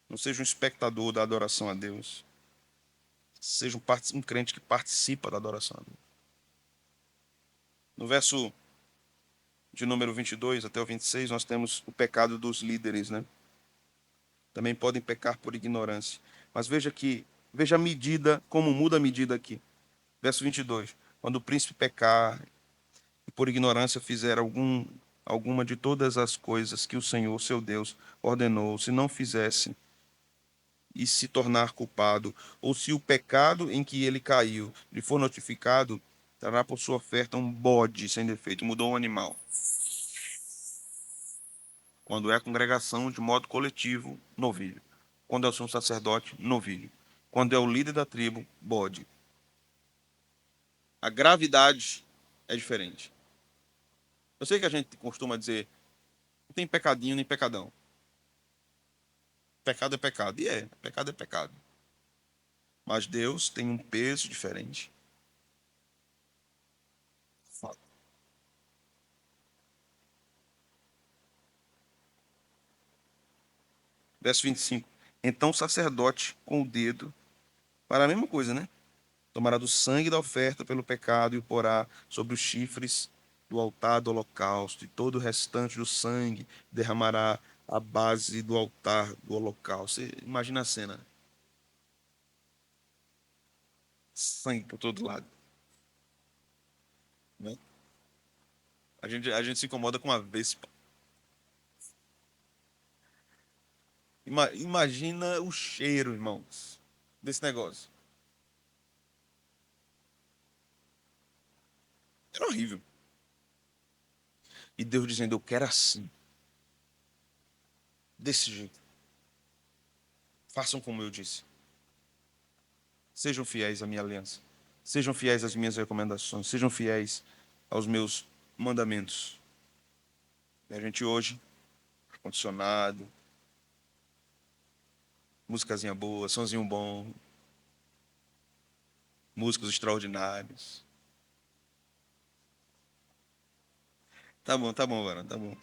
Não seja um espectador da adoração a Deus. Seja um crente que participa da adoração a Deus. No verso de número 22 até o 26, nós temos o pecado dos líderes, né? Também podem pecar por ignorância. Mas veja a medida, como muda a medida aqui. Verso 22. Quando o príncipe pecar e por ignorância fizer alguma de todas as coisas que o Senhor, seu Deus, ordenou, se não fizesse e se tornar culpado, ou se o pecado em que ele caiu lhe for notificado, trará por sua oferta um bode sem defeito. Mudou um animal. Quando é a congregação de modo coletivo, novilho. Quando é o sumo sacerdote, novilho. Quando é o líder da tribo, bode. A gravidade é diferente. Eu sei que a gente costuma dizer, não tem pecadinho nem pecadão. Pecado é pecado. E pecado é pecado. Mas Deus tem um peso diferente. Verso 25. Então o sacerdote, com o dedo, para a mesma coisa, né? Tomará do sangue da oferta pelo pecado e o porá sobre os chifres do altar do holocausto, e todo o restante do sangue derramará à base do altar do holocausto. Você imagina a cena. Sangue por todo lado. Né? A gente se incomoda com uma vespa. Imagina o cheiro, irmãos, desse negócio. Era horrível. E Deus dizendo, eu quero assim. desse jeito. Façam como eu disse. Sejam fiéis à minha aliança. Sejam fiéis às minhas recomendações. Sejam fiéis aos meus mandamentos. E a gente hoje, ar-condicionado, musicazinha boa, sonzinho bom, músicos extraordinários. Tá bom, varão, tá bom.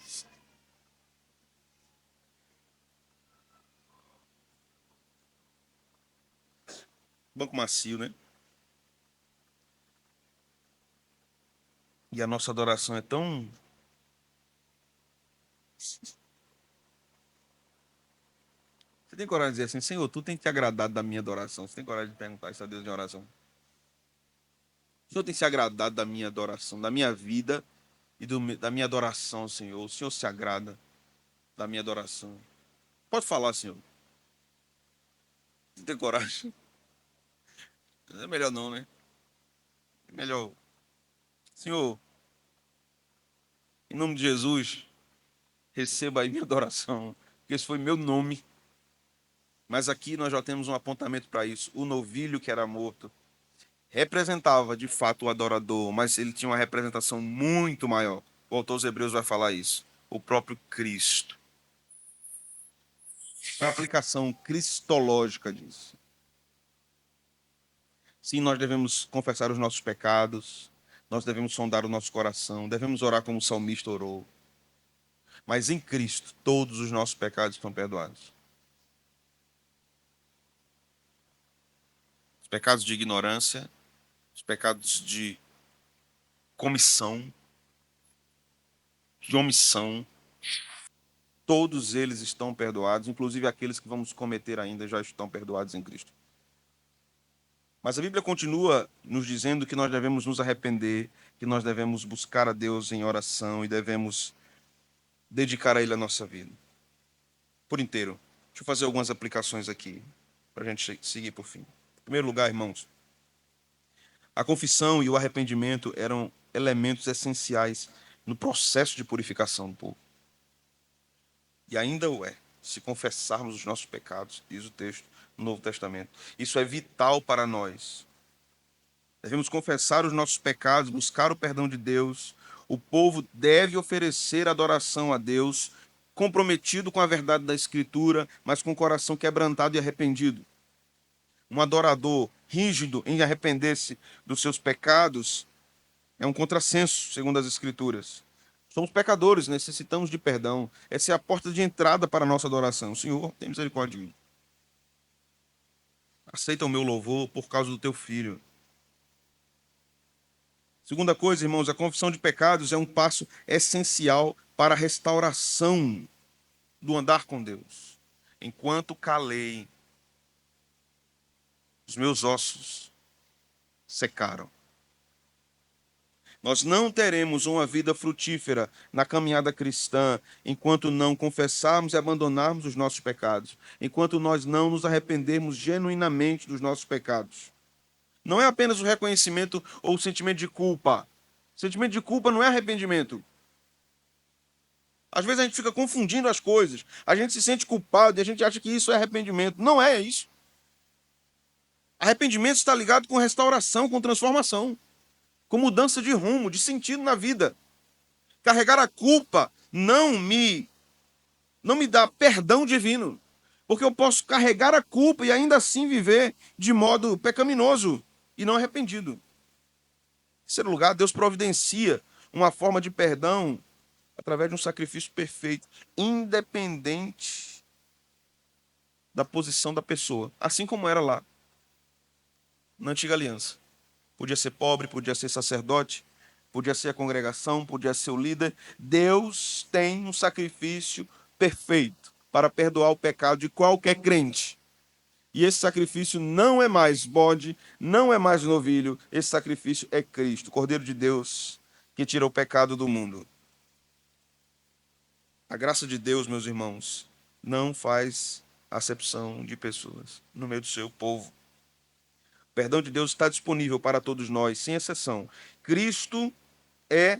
Banco macio, né? E a nossa adoração é tão... Você tem coragem de dizer assim, Senhor, tu tem te agradado da minha adoração. Você tem coragem de perguntar isso a Deus em oração? O Senhor tem se agradado da minha adoração, da minha vida e da minha adoração, Senhor. O Senhor se agrada da minha adoração. Pode falar, Senhor. Você tem coragem? É melhor não, né? É melhor. Senhor, em nome de Jesus, receba aí minha adoração. Porque esse foi meu nome. Mas aqui nós já temos um apontamento para isso. O novilho que era morto representava de fato o adorador, mas ele tinha uma representação muito maior. O autor aos Hebreus vai falar isso. O próprio Cristo. É a aplicação cristológica disso. Sim, nós devemos confessar os nossos pecados, nós devemos sondar o nosso coração, devemos orar como o salmista orou. Mas em Cristo, todos os nossos pecados estão perdoados. Os pecados de ignorância, os pecados de comissão, de omissão, todos eles estão perdoados, inclusive aqueles que vamos cometer ainda já estão perdoados em Cristo. Mas a Bíblia continua nos dizendo que nós devemos nos arrepender, que nós devemos buscar a Deus em oração e devemos dedicar a Ele a nossa vida. Por inteiro. Deixa eu fazer algumas aplicações aqui, para a gente seguir por fim. Em primeiro lugar, irmãos, a confissão e o arrependimento eram elementos essenciais no processo de purificação do povo. E ainda o é, se confessarmos os nossos pecados, diz o texto no Novo Testamento. Isso é vital para nós. Devemos confessar os nossos pecados, buscar o perdão de Deus. O povo deve oferecer adoração a Deus, comprometido com a verdade da Escritura, mas com o coração quebrantado e arrependido. Um adorador rígido em arrepender-se dos seus pecados é um contrassenso, segundo as Escrituras. Somos pecadores, necessitamos de perdão. Essa é a porta de entrada para a nossa adoração. Senhor, tem misericórdia de mim. Aceita o meu louvor por causa do teu filho. Segunda coisa, irmãos, a confissão de pecados é um passo essencial para a restauração do andar com Deus. Enquanto calei, os meus ossos secaram. Nós não teremos uma vida frutífera na caminhada cristã enquanto não confessarmos e abandonarmos os nossos pecados, enquanto nós não nos arrependermos genuinamente dos nossos pecados. Não é apenas o reconhecimento ou o sentimento de culpa. O sentimento de culpa não é arrependimento. Às vezes a gente fica confundindo as coisas. A gente se sente culpado e a gente acha que isso é arrependimento. Não é isso. Arrependimento está ligado com restauração, com transformação, com mudança de rumo, de sentido na vida. Carregar a culpa não me dá perdão divino, porque eu posso carregar a culpa e ainda assim viver de modo pecaminoso e não arrependido. Em terceiro lugar, Deus providencia uma forma de perdão através de um sacrifício perfeito, independente da posição da pessoa, assim como era lá na antiga aliança. Podia ser pobre, podia ser sacerdote, podia ser a congregação, podia ser o líder. Deus tem um sacrifício perfeito para perdoar o pecado de qualquer crente. E esse sacrifício não é mais bode, não é mais novilho, esse sacrifício é Cristo, Cordeiro de Deus, que tira o pecado do mundo. A graça de Deus, meus irmãos, não faz acepção de pessoas no meio do seu povo. O perdão de Deus está disponível para todos nós, sem exceção. Cristo é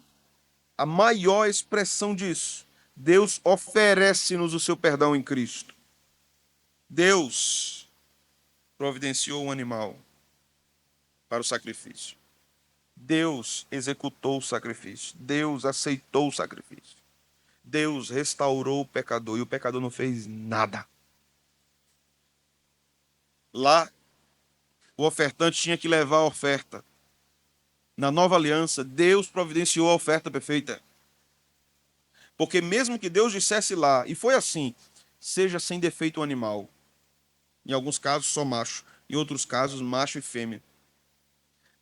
a maior expressão disso. Deus oferece-nos o seu perdão em Cristo. Deus providenciou um animal para o sacrifício. Deus executou o sacrifício. Deus aceitou o sacrifício. Deus restaurou o pecador e o pecador não fez nada. Lá, o ofertante tinha que levar a oferta. Na nova aliança, Deus providenciou a oferta perfeita. Porque mesmo que Deus dissesse lá, e foi assim, seja sem defeito o animal. Em alguns casos, só macho. Em outros casos, macho e fêmea.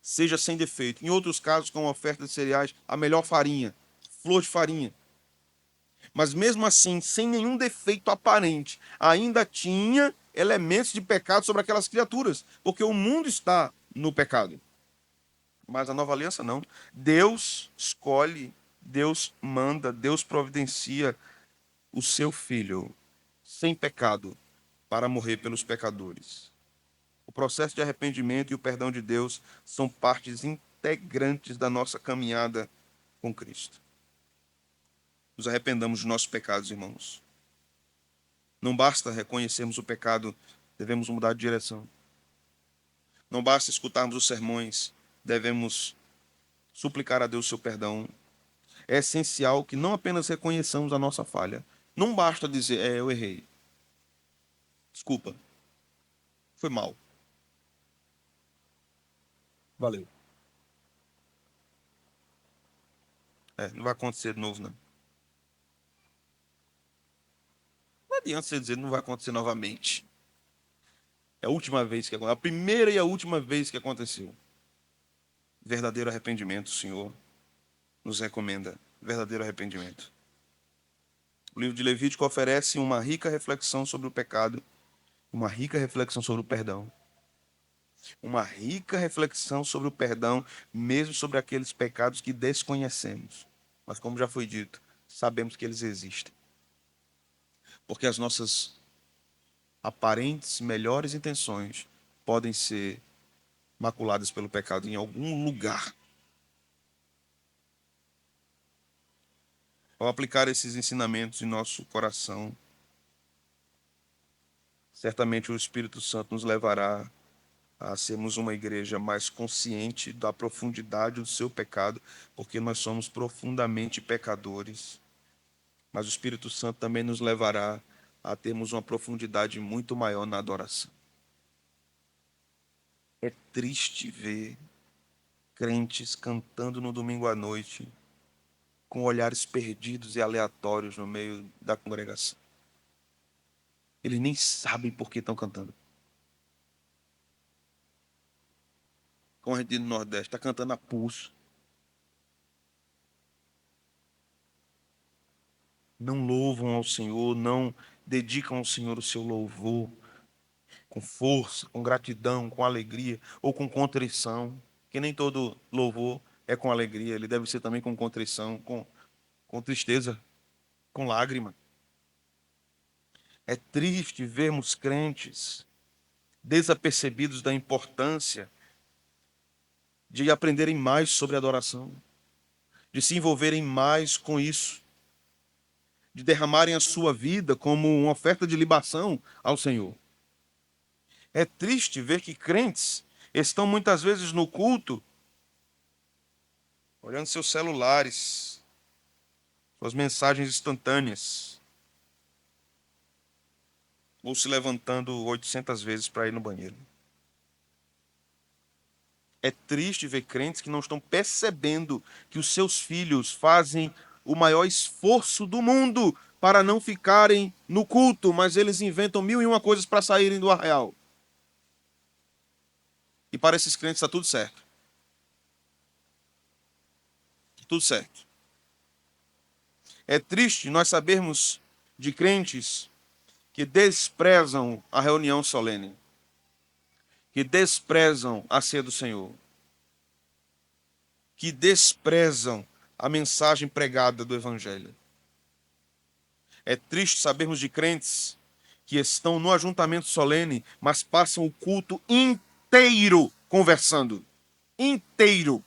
Seja sem defeito. Em outros casos, com oferta de cereais, a melhor farinha, flor de farinha. Mas mesmo assim, sem nenhum defeito aparente, ainda tinha elementos de pecado sobre aquelas criaturas, porque o mundo está no pecado. Mas a nova aliança não. Deus escolhe, Deus manda, Deus providencia o seu filho sem pecado para morrer pelos pecadores. O processo de arrependimento e o perdão de Deus são partes integrantes da nossa caminhada com Cristo. Nos arrependamos dos nossos pecados, irmãos. Não basta reconhecermos o pecado, devemos mudar de direção. Não basta escutarmos os sermões, devemos suplicar a Deus o seu perdão. É essencial que não apenas reconheçamos a nossa falha. Não basta dizer, eu errei. Desculpa. Foi mal. Valeu. Não vai acontecer de novo, não. Não adianta você dizer, não vai acontecer novamente. É a última vez que aconteceu. A primeira e a última vez que aconteceu. Verdadeiro arrependimento, o Senhor nos recomenda. Verdadeiro arrependimento. O livro de Levítico oferece uma rica reflexão sobre o pecado, uma rica reflexão sobre o perdão. Uma rica reflexão sobre o perdão, mesmo sobre aqueles pecados que desconhecemos. Mas como já foi dito, sabemos que eles existem. Porque as nossas aparentes melhores intenções podem ser maculadas pelo pecado em algum lugar. Ao aplicar esses ensinamentos em nosso coração, certamente o Espírito Santo nos levará a sermos uma igreja mais consciente da profundidade do seu pecado, porque nós somos profundamente pecadores. Mas o Espírito Santo também nos levará a termos uma profundidade muito maior na adoração. É triste ver crentes cantando no domingo à noite, com olhares perdidos e aleatórios no meio da congregação. Eles nem sabem por que estão cantando. Como a gente diz no Nordeste, está cantando a pulso. Não louvam ao Senhor, não dedicam ao Senhor o seu louvor, com força, com gratidão, com alegria ou com contrição, que nem todo louvor é com alegria, ele deve ser também com contrição, com tristeza, com lágrima. É triste vermos crentes desapercebidos da importância de aprenderem mais sobre adoração, de se envolverem mais com isso, de derramarem a sua vida como uma oferta de libação ao Senhor. É triste ver que crentes estão muitas vezes no culto, olhando seus celulares, suas mensagens instantâneas, ou se levantando 800 vezes para ir no banheiro. É triste ver crentes que não estão percebendo que os seus filhos fazem o maior esforço do mundo para não ficarem no culto, mas eles inventam 1001 coisas para saírem do arraial. E para esses crentes está tudo certo. Tudo certo. É triste nós sabermos de crentes que desprezam a reunião solene, que desprezam a ceia do Senhor, que desprezam a mensagem pregada do Evangelho. É triste sabermos de crentes que estão no ajuntamento solene, mas passam o culto inteiro conversando. Inteiro.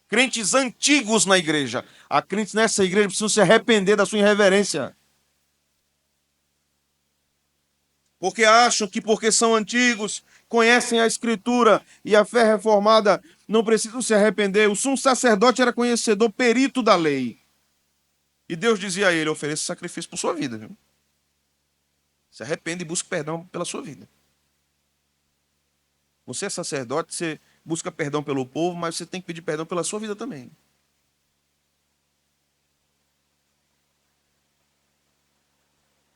Crentes antigos na igreja. Há crentes nessa igreja que precisam se arrepender da sua irreverência. Porque acham que porque são antigos, conhecem a Escritura e a fé reformada, não precisam se arrepender. O sumo sacerdote era conhecedor, perito da lei. E Deus dizia a ele: ofereça sacrifício por sua vida. Viu? Se arrepende e busque perdão pela sua vida. Você é sacerdote, você busca perdão pelo povo, mas você tem que pedir perdão pela sua vida também.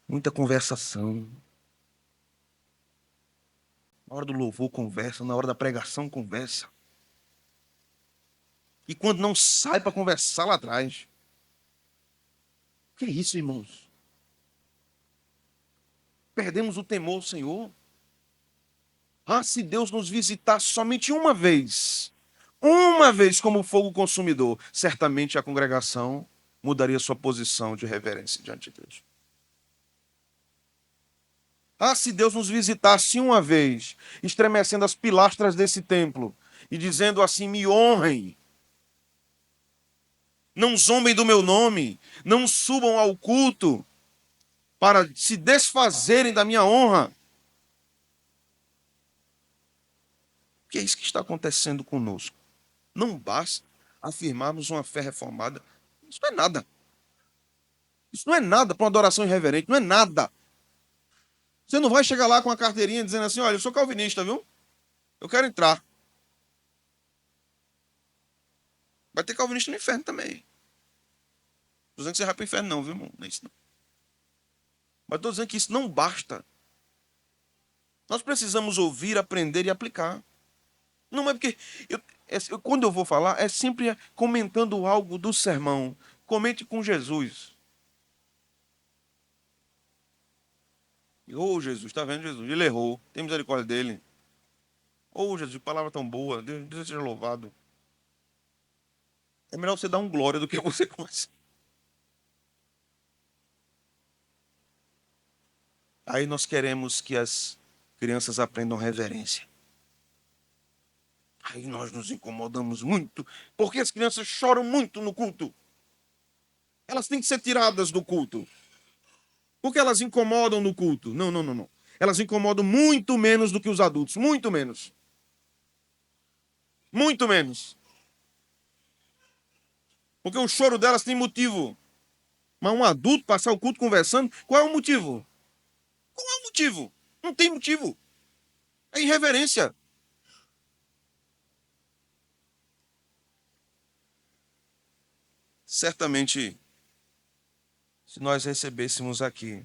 Muita conversação. Na hora do louvor, conversa. Na hora da pregação, conversa. E quando não sai para conversar lá atrás. O que é isso, irmãos? Perdemos o temor ao Senhor. Ah, se Deus nos visitasse somente uma vez como fogo consumidor, certamente a congregação mudaria sua posição de reverência diante de Deus. Ah, se Deus nos visitasse uma vez, estremecendo as pilastras desse templo e dizendo assim: me honrem, não zombem do meu nome, não subam ao culto para se desfazerem da minha honra. O que é isso que está acontecendo conosco? Não basta afirmarmos uma fé reformada. Isso não é nada. Isso não é nada para uma adoração irreverente, não é nada. Você não vai chegar lá com a carteirinha dizendo assim: olha, eu sou calvinista, viu? Eu quero entrar. Vai ter calvinista no inferno também. Estou dizendo que você vai para o inferno, não, viu, irmão? Não é isso, não. Mas estou dizendo que isso não basta. Nós precisamos ouvir, aprender e aplicar. Não é porque. Quando eu vou falar, é sempre comentando algo do sermão. Comente com Jesus. Jesus, está vendo Jesus? Ele errou. Tem misericórdia dele. Jesus, palavra tão boa. Deus seja louvado. É melhor você dar um glória do que você começar. Aí nós queremos que as crianças aprendam reverência. Aí nós nos incomodamos muito, porque as crianças choram muito no culto. Elas têm que ser tiradas do culto. Porque elas incomodam no culto. Não, não, não, não. Elas incomodam muito menos do que os adultos. Muito menos. Muito menos. Porque o choro delas tem motivo. Mas um adulto passar o culto conversando, qual é o motivo? Qual é o motivo? Não tem motivo. É irreverência. Certamente, se nós recebêssemos aqui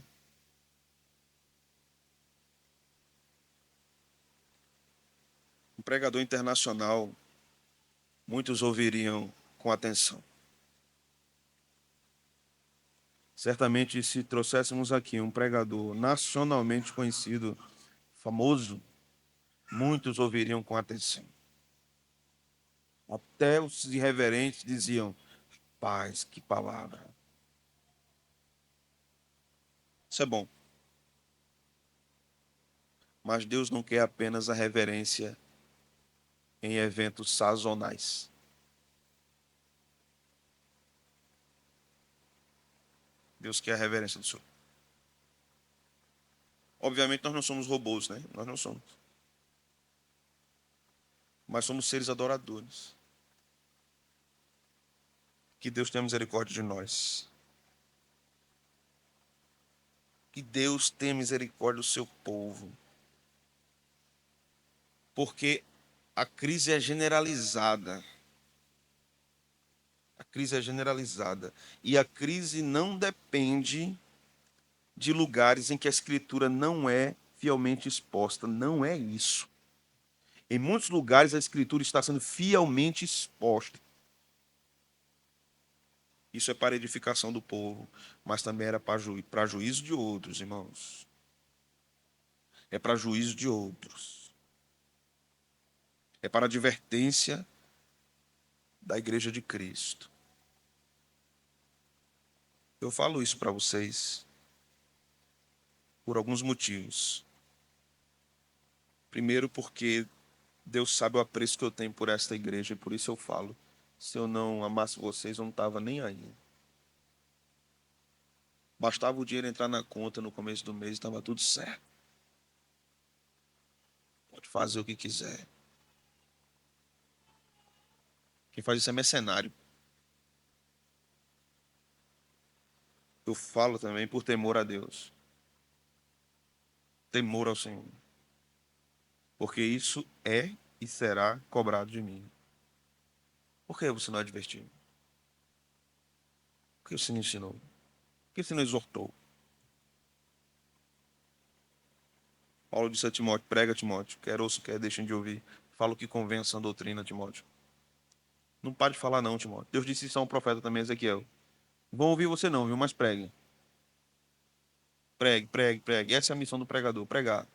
um pregador internacional, muitos ouviriam com atenção. Certamente, se trouxéssemos aqui um pregador nacionalmente conhecido, famoso, muitos ouviriam com atenção. Até os irreverentes diziam: paz, que palavra. Isso é bom. Mas Deus não quer apenas a reverência em eventos sazonais. Deus quer a reverência do Senhor. Obviamente nós não somos robôs, né? Nós não somos. Mas somos seres adoradores. Que Deus tenha misericórdia de nós. Que Deus tenha misericórdia do seu povo. Porque a crise é generalizada. A crise é generalizada. E a crise não depende de lugares em que a Escritura não é fielmente exposta. Não é isso. Em muitos lugares a Escritura está sendo fielmente exposta. Isso é para edificação do povo, mas também era para juízo de outros, irmãos. É para juízo de outros. É para advertência da igreja de Cristo. Eu falo isso para vocês por alguns motivos. Primeiro, porque Deus sabe o apreço que eu tenho por esta igreja e por isso eu falo. Se eu não amasse vocês, eu não estava nem aí. Bastava o dinheiro entrar na conta no começo do mês e estava tudo certo. Pode fazer o que quiser. Quem faz isso é mercenário. Eu falo também por temor a Deus. Temor ao Senhor. Porque isso é e será cobrado de mim. Por que você não advertiu? Por que você não ensinou? Por que você não exortou? Paulo disse a Timóteo: prega, Timóteo. Quer ouçam, quer deixem de ouvir. Fala o que convém a sã doutrina, Timóteo. Não pare de falar, não, Timóteo. Deus disse isso a um profeta também, Ezequiel. Vão ouvir você não, viu? Mas pregue. Pregue, pregue, pregue. Essa é a missão do pregador, pregar.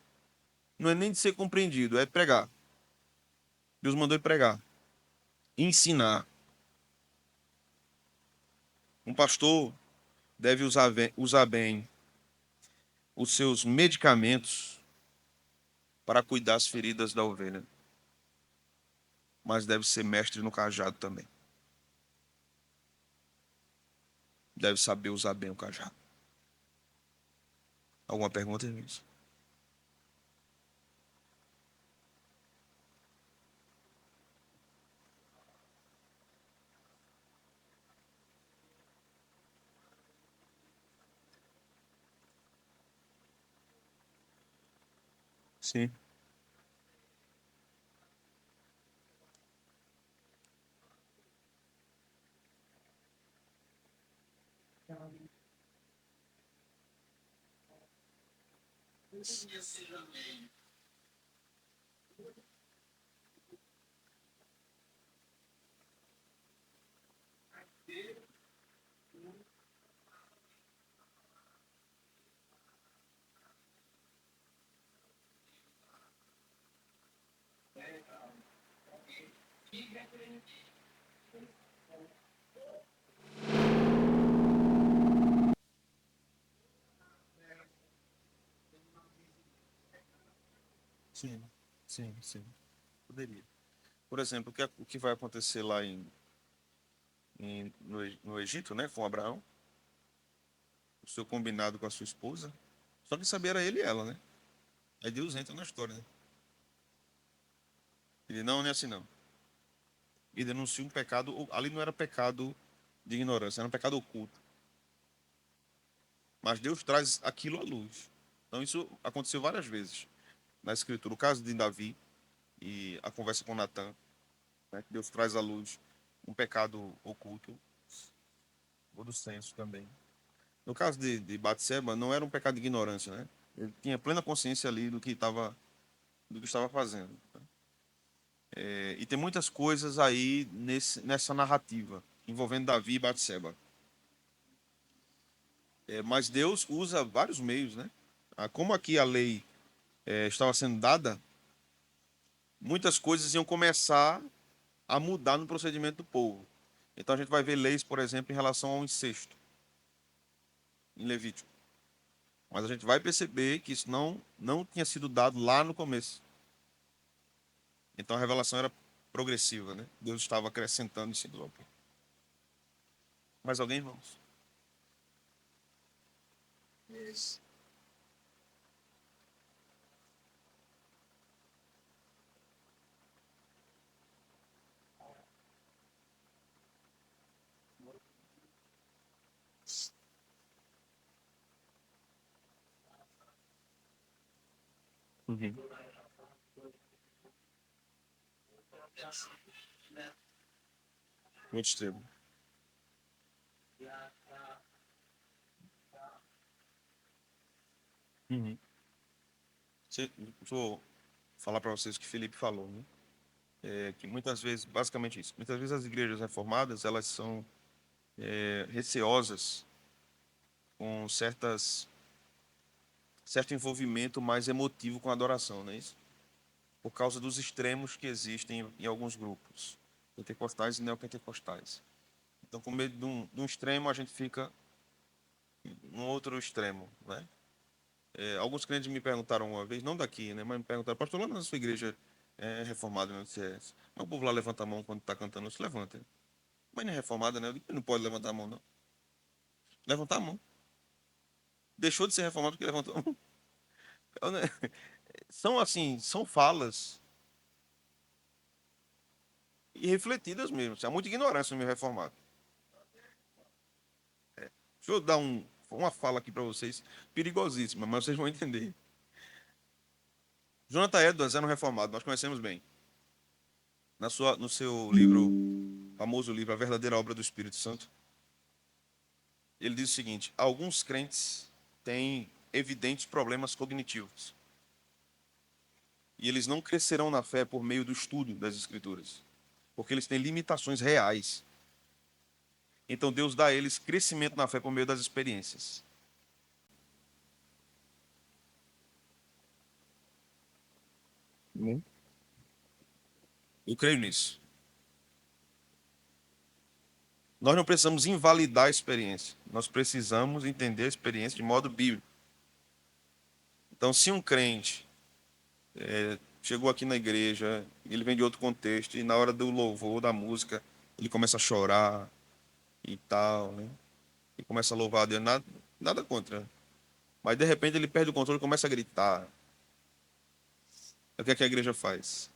Não é nem de ser compreendido, é pregar. Deus mandou ele pregar. Ensinar. Um pastor deve usar bem os seus medicamentos para cuidar das feridas da ovelha. Mas deve ser mestre no cajado também. Deve saber usar bem o cajado. Alguma pergunta, irmãos? Sim. Sim, sim, sim. Poderia. Por exemplo, o que vai acontecer lá no Egito, né, com Abraão, o seu combinado com a sua esposa. Só que sabia era ele e ela, né? Aí Deus entra na história, né? Ele não é assim não. E denuncia um pecado, ali não era pecado de ignorância, era um pecado oculto. Mas Deus traz aquilo à luz. Então isso aconteceu várias vezes na Escritura. O caso de Davi e a conversa com Natan, né? Que Deus traz à luz um pecado oculto, ou do senso também. No caso de Batseba, não era um pecado de ignorância, né? Ele tinha plena consciência ali do que estava fazendo. E tem muitas coisas aí nessa narrativa envolvendo Davi e Batseba. Mas Deus usa vários meios, né? Como aqui a lei estava sendo dada, muitas coisas iam começar a mudar no procedimento do povo. Então a gente vai ver leis, por exemplo, em relação ao incesto, em Levítico. Mas a gente vai perceber que isso não tinha sido dado lá no começo. Então a revelação era progressiva, né? Deus estava acrescentando em cima do outro. Mais alguém, irmãos? Isso. Uhum. Muito extremo. Uhum. Vou falar para vocês o que Felipe falou, né? Que muitas vezes, basicamente isso, muitas vezes as igrejas reformadas, elas são receosas com certo envolvimento mais emotivo com a adoração, não é isso? Por causa dos extremos que existem em alguns grupos, pentecostais e neopentecostais. Então, com medo de um extremo, a gente fica no outro extremo, né? Alguns crentes me perguntaram uma vez, não daqui, né, mas me perguntaram: pastor, lá na sua igreja reformada, não sei, mas o povo lá levanta a mão quando está cantando, não se levanta. Mas não é reformada, né? Eu digo que não pode levantar a mão, não. Levantar a mão. Deixou de ser reformado porque levantou a mão. São assim, são falas irrefletidas mesmo. Há muita ignorância no meio reformado. Deixa eu dar uma fala aqui para vocês, perigosíssima, mas vocês vão entender. Jonathan Edwards era um reformado, nós conhecemos bem. No seu livro, famoso livro, A Verdadeira Obra do Espírito Santo, ele diz o seguinte: alguns crentes têm evidentes problemas cognitivos e eles não crescerão na fé por meio do estudo das Escrituras, porque eles têm limitações reais. Então Deus dá a eles crescimento na fé por meio das experiências. Eu creio nisso. Nós não precisamos invalidar a experiência. Nós precisamos entender a experiência de modo bíblico. Então, se um crente chegou aqui na igreja, ele vem de outro contexto, e na hora do louvor, da música, ele começa a chorar e tal, né? E começa a louvar a Deus, nada contra. Mas de repente ele perde o controle e começa a gritar. O que é que a igreja faz?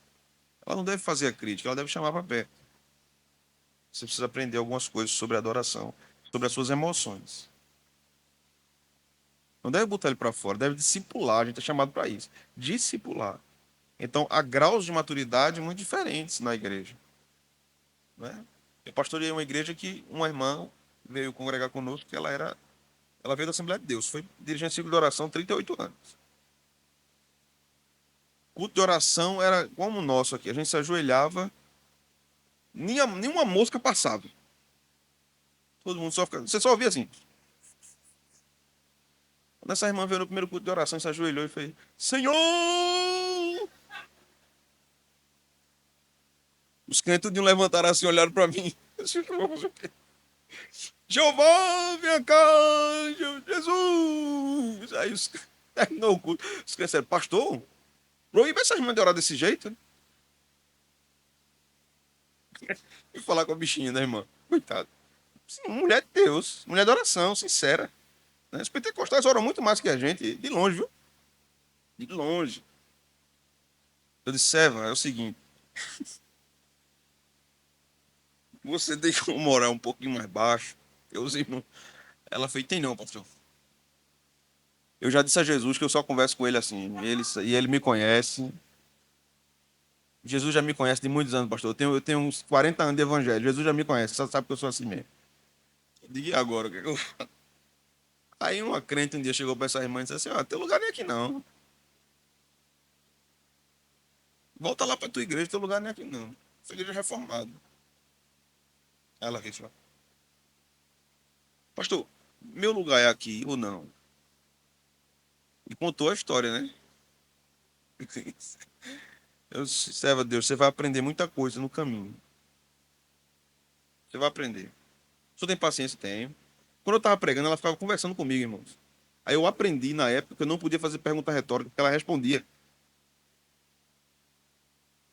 Ela não deve fazer a crítica, ela deve chamar para perto. Você precisa aprender algumas coisas sobre a adoração, sobre as suas emoções. Não deve botar ele para fora, deve discipular, a gente é chamado para isso. Discipular. Então, há graus de maturidade muito diferentes na igreja. Né? Eu pastoreei uma igreja que uma irmã veio congregar conosco, que ela veio da Assembleia de Deus, foi dirigente de ciclo de oração há 38 anos. Culto de oração era como o nosso aqui, a gente se ajoelhava, nenhuma mosca passava. Todo mundo só ficava, você só ouvia assim. Quando essa irmã veio no primeiro culto de oração, se ajoelhou e fez: Senhor! Os crentes tudinho levantaram assim, olharam para mim. Jeová, vem cá, Jesus! Aí terminou o culto. Os crentes disseram: Pastor, proíbe essas irmãs de orar desse jeito. Né? E falar com a bichinha da irmã. Coitado. Sim, mulher de Deus, mulher de oração, sincera. Né? Os pentecostais oram muito mais que a gente, de longe, viu? De longe. Eu disse: Seva, é o seguinte. Você deixa eu morar um pouquinho mais baixo. Eu os irmãos. Ela fez: Tem não, pastor. Eu já disse a Jesus que eu só converso com ele assim. Ele me conhece. Jesus já me conhece de muitos anos, pastor. Eu tenho uns 40 anos de evangelho. Jesus já me conhece, só sabe que eu sou assim mesmo. Diga: E agora? O que é que eu... Aí uma crente um dia chegou para essa irmã e disse assim: Ó, teu lugar nem é aqui não. Volta lá para tua igreja, teu lugar nem é aqui não. Essa igreja é reformada. Ela fez: Pastor, meu lugar é aqui ou não? E contou a história, né? Eu disse: Serva de Deus, você vai aprender muita coisa no caminho. Você vai aprender. O senhor tem paciência? Tenho. Quando eu estava pregando, ela ficava conversando comigo, irmãos. Aí eu aprendi na época que eu não podia fazer pergunta retórica, porque ela respondia.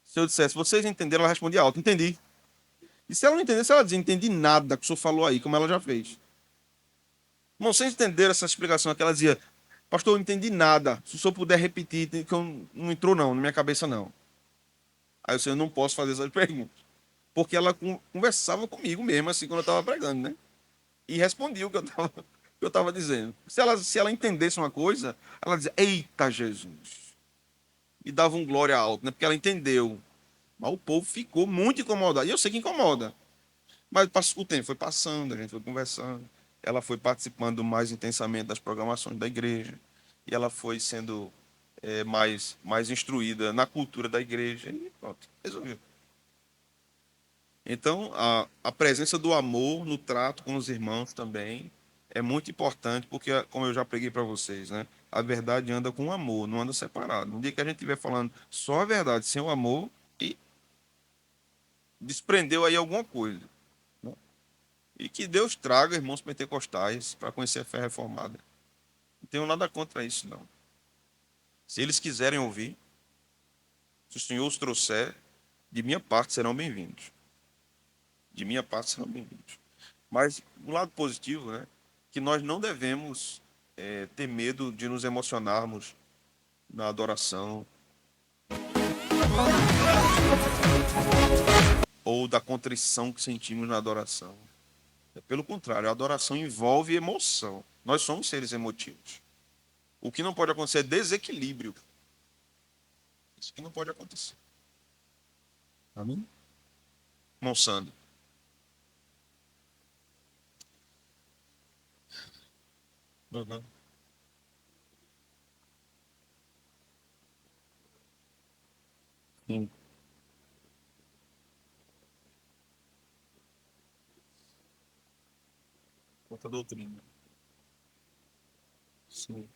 Se eu dissesse: Vocês entenderam? Ela respondia alto: Entendi. E se ela não entendesse, ela dizia: Entendi nada que o senhor falou aí, como ela já fez. Irmão, vocês entenderam essa explicação que ela dizia: Pastor, eu não entendi nada. Se o senhor puder repetir, que eu não entrou não, na minha cabeça não. Aí eu disse: Eu não posso fazer essas perguntas. Porque ela conversava comigo mesmo, assim, quando eu estava pregando, né? E respondia o que eu estava dizendo. Se ela entendesse uma coisa, ela dizia: Eita Jesus! E dava um glória alto, né? Porque ela entendeu. Mas o povo ficou muito incomodado. E eu sei que incomoda. Mas o tempo foi passando, a gente foi conversando. Ela foi participando mais intensamente das programações da igreja. E ela foi sendo mais instruída na cultura da igreja. E pronto, resolveu. Então, a presença do amor no trato com os irmãos também é muito importante, porque, como eu já preguei para vocês, né? A verdade anda com amor, não anda separado. No dia que a gente estiver falando só a verdade sem o amor, e desprendeu aí alguma coisa. Né? E que Deus traga irmãos pentecostais para conhecer a fé reformada. Não tenho nada contra isso, não. Se eles quiserem ouvir, se o Senhor os trouxer, de minha parte serão bem-vindos. De minha parte serão bem-vindos. Mas um lado positivo, né? Que nós não devemos ter medo de nos emocionarmos na adoração ou da contrição que sentimos na adoração. Pelo contrário, a adoração envolve emoção. Nós somos seres emotivos. O que não pode acontecer é desequilíbrio. Isso que não pode acontecer. Amém? Moçando. Uhum. Sim. Outra doutrina. Sim.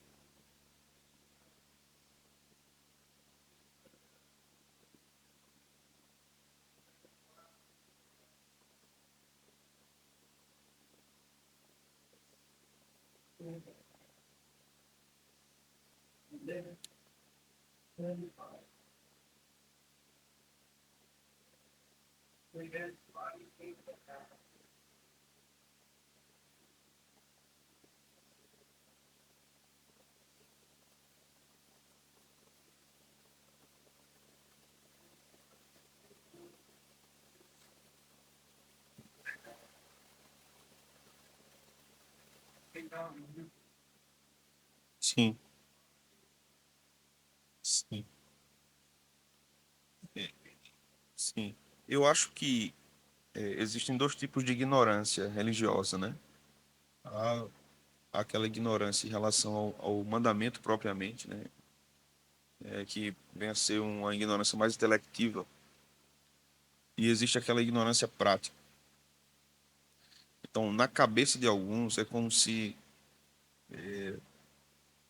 Sim. Sim. É, sim. Eu acho que existem dois tipos de ignorância religiosa, né? Há aquela ignorância em relação ao mandamento propriamente, né? Que vem a ser uma ignorância mais intelectiva. E existe aquela ignorância prática. Então, na cabeça de alguns, é como se,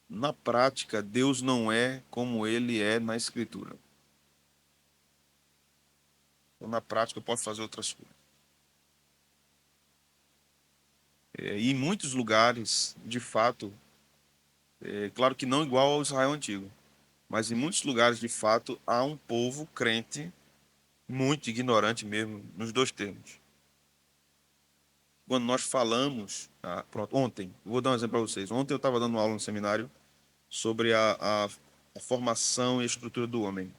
na prática, Deus não é como ele é na Escritura. Então, na prática, eu posso fazer outras coisas. E em muitos lugares, de fato, claro que não igual ao Israel antigo, mas em muitos lugares, de fato, há um povo crente muito ignorante mesmo, nos dois termos. Quando nós falamos, pronto, ontem, eu vou dar um exemplo para vocês. Ontem eu estava dando aula no seminário sobre a formação e a estrutura do homem.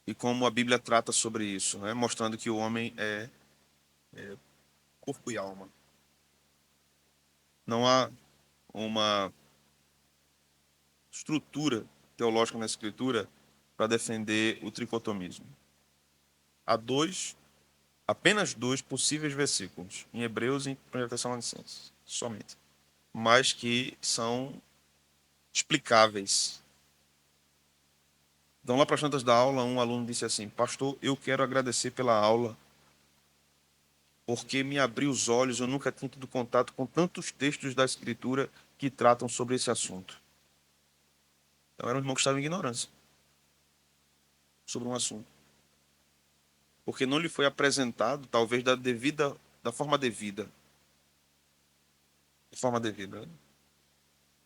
E como a Bíblia trata sobre isso, né? Mostrando que o homem é corpo e alma. Não há uma estrutura teológica na Escritura para defender o tricotomismo. Há apenas dois possíveis versículos, em Hebreus e em 1 Tessalonicenses, somente, mas que são explicáveis. Então, lá para as tantas da aula, um aluno disse assim: Pastor, eu quero agradecer pela aula, porque me abriu os olhos, eu nunca tinha tido contato com tantos textos da Escritura que tratam sobre esse assunto. Então, era um irmão que estava em ignorância sobre um assunto, porque não lhe foi apresentado, talvez, da forma devida. De forma devida, né?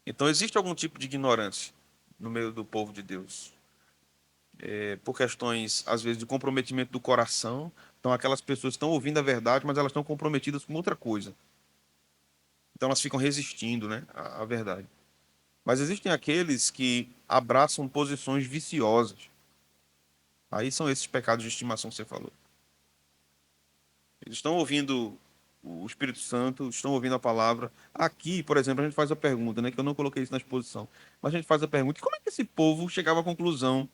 Então, existe algum tipo de ignorância no meio do povo de Deus, por questões, às vezes, de comprometimento do coração. Então, aquelas pessoas estão ouvindo a verdade, mas elas estão comprometidas com outra coisa. Então, elas ficam resistindo, né, à verdade. Mas existem aqueles que abraçam posições viciosas. Aí são esses pecados de estimação que você falou. Eles estão ouvindo o Espírito Santo, estão ouvindo a palavra. Aqui, por exemplo, a gente faz a pergunta, né, que eu não coloquei isso na exposição, mas a gente faz a pergunta: e como é que esse povo chegava à conclusão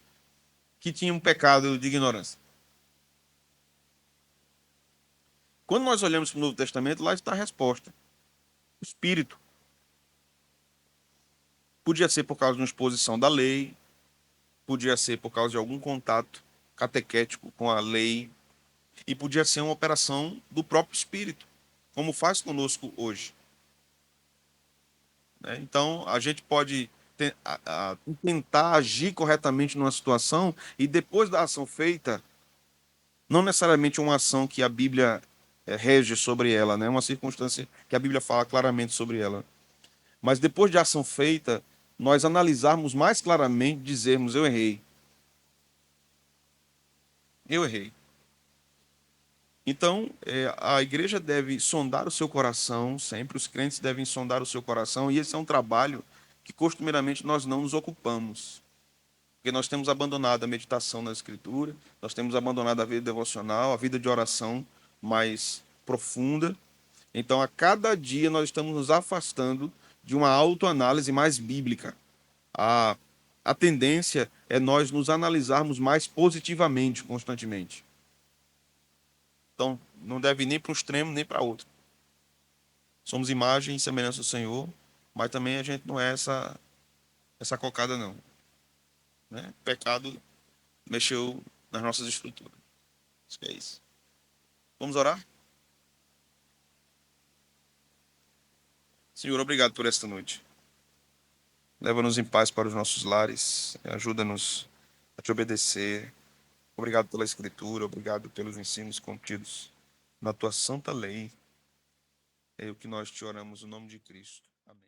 que tinha um pecado de ignorância? Quando nós olhamos para o Novo Testamento, lá está a resposta. O Espírito. Podia ser por causa de uma exposição da lei, podia ser por causa de algum contato catequético com a lei, e podia ser uma operação do próprio Espírito, como faz conosco hoje, né? Então, a gente pode tentar agir corretamente numa situação e depois da ação feita, não necessariamente uma ação que a Bíblia rege sobre ela, né? Uma circunstância que a Bíblia fala claramente sobre ela. Mas depois de ação feita, nós analisarmos mais claramente, dizermos: eu errei. Eu errei. Então, a igreja deve sondar o seu coração sempre, os crentes devem sondar o seu coração, e esse é um trabalho que costumeiramente nós não nos ocupamos, porque nós temos abandonado a meditação na Escritura, nós temos abandonado a vida devocional, a vida de oração mais profunda. Então, a cada dia nós estamos nos afastando de uma autoanálise mais bíblica. A, a tendência é nós nos analisarmos mais positivamente, constantemente. Então, não deve ir nem para um extremo, nem para outro. Somos imagem e semelhança do Senhor, mas também a gente não é essa cocada, não. Né? O pecado mexeu nas nossas estruturas. Acho que é isso. Vamos orar? Senhor, obrigado por esta noite. Leva-nos em paz para os nossos lares. Ajuda-nos a te obedecer. Obrigado pela Escritura. Obrigado pelos ensinos contidos na tua santa lei. É o que nós te oramos no nome de Cristo. Amém.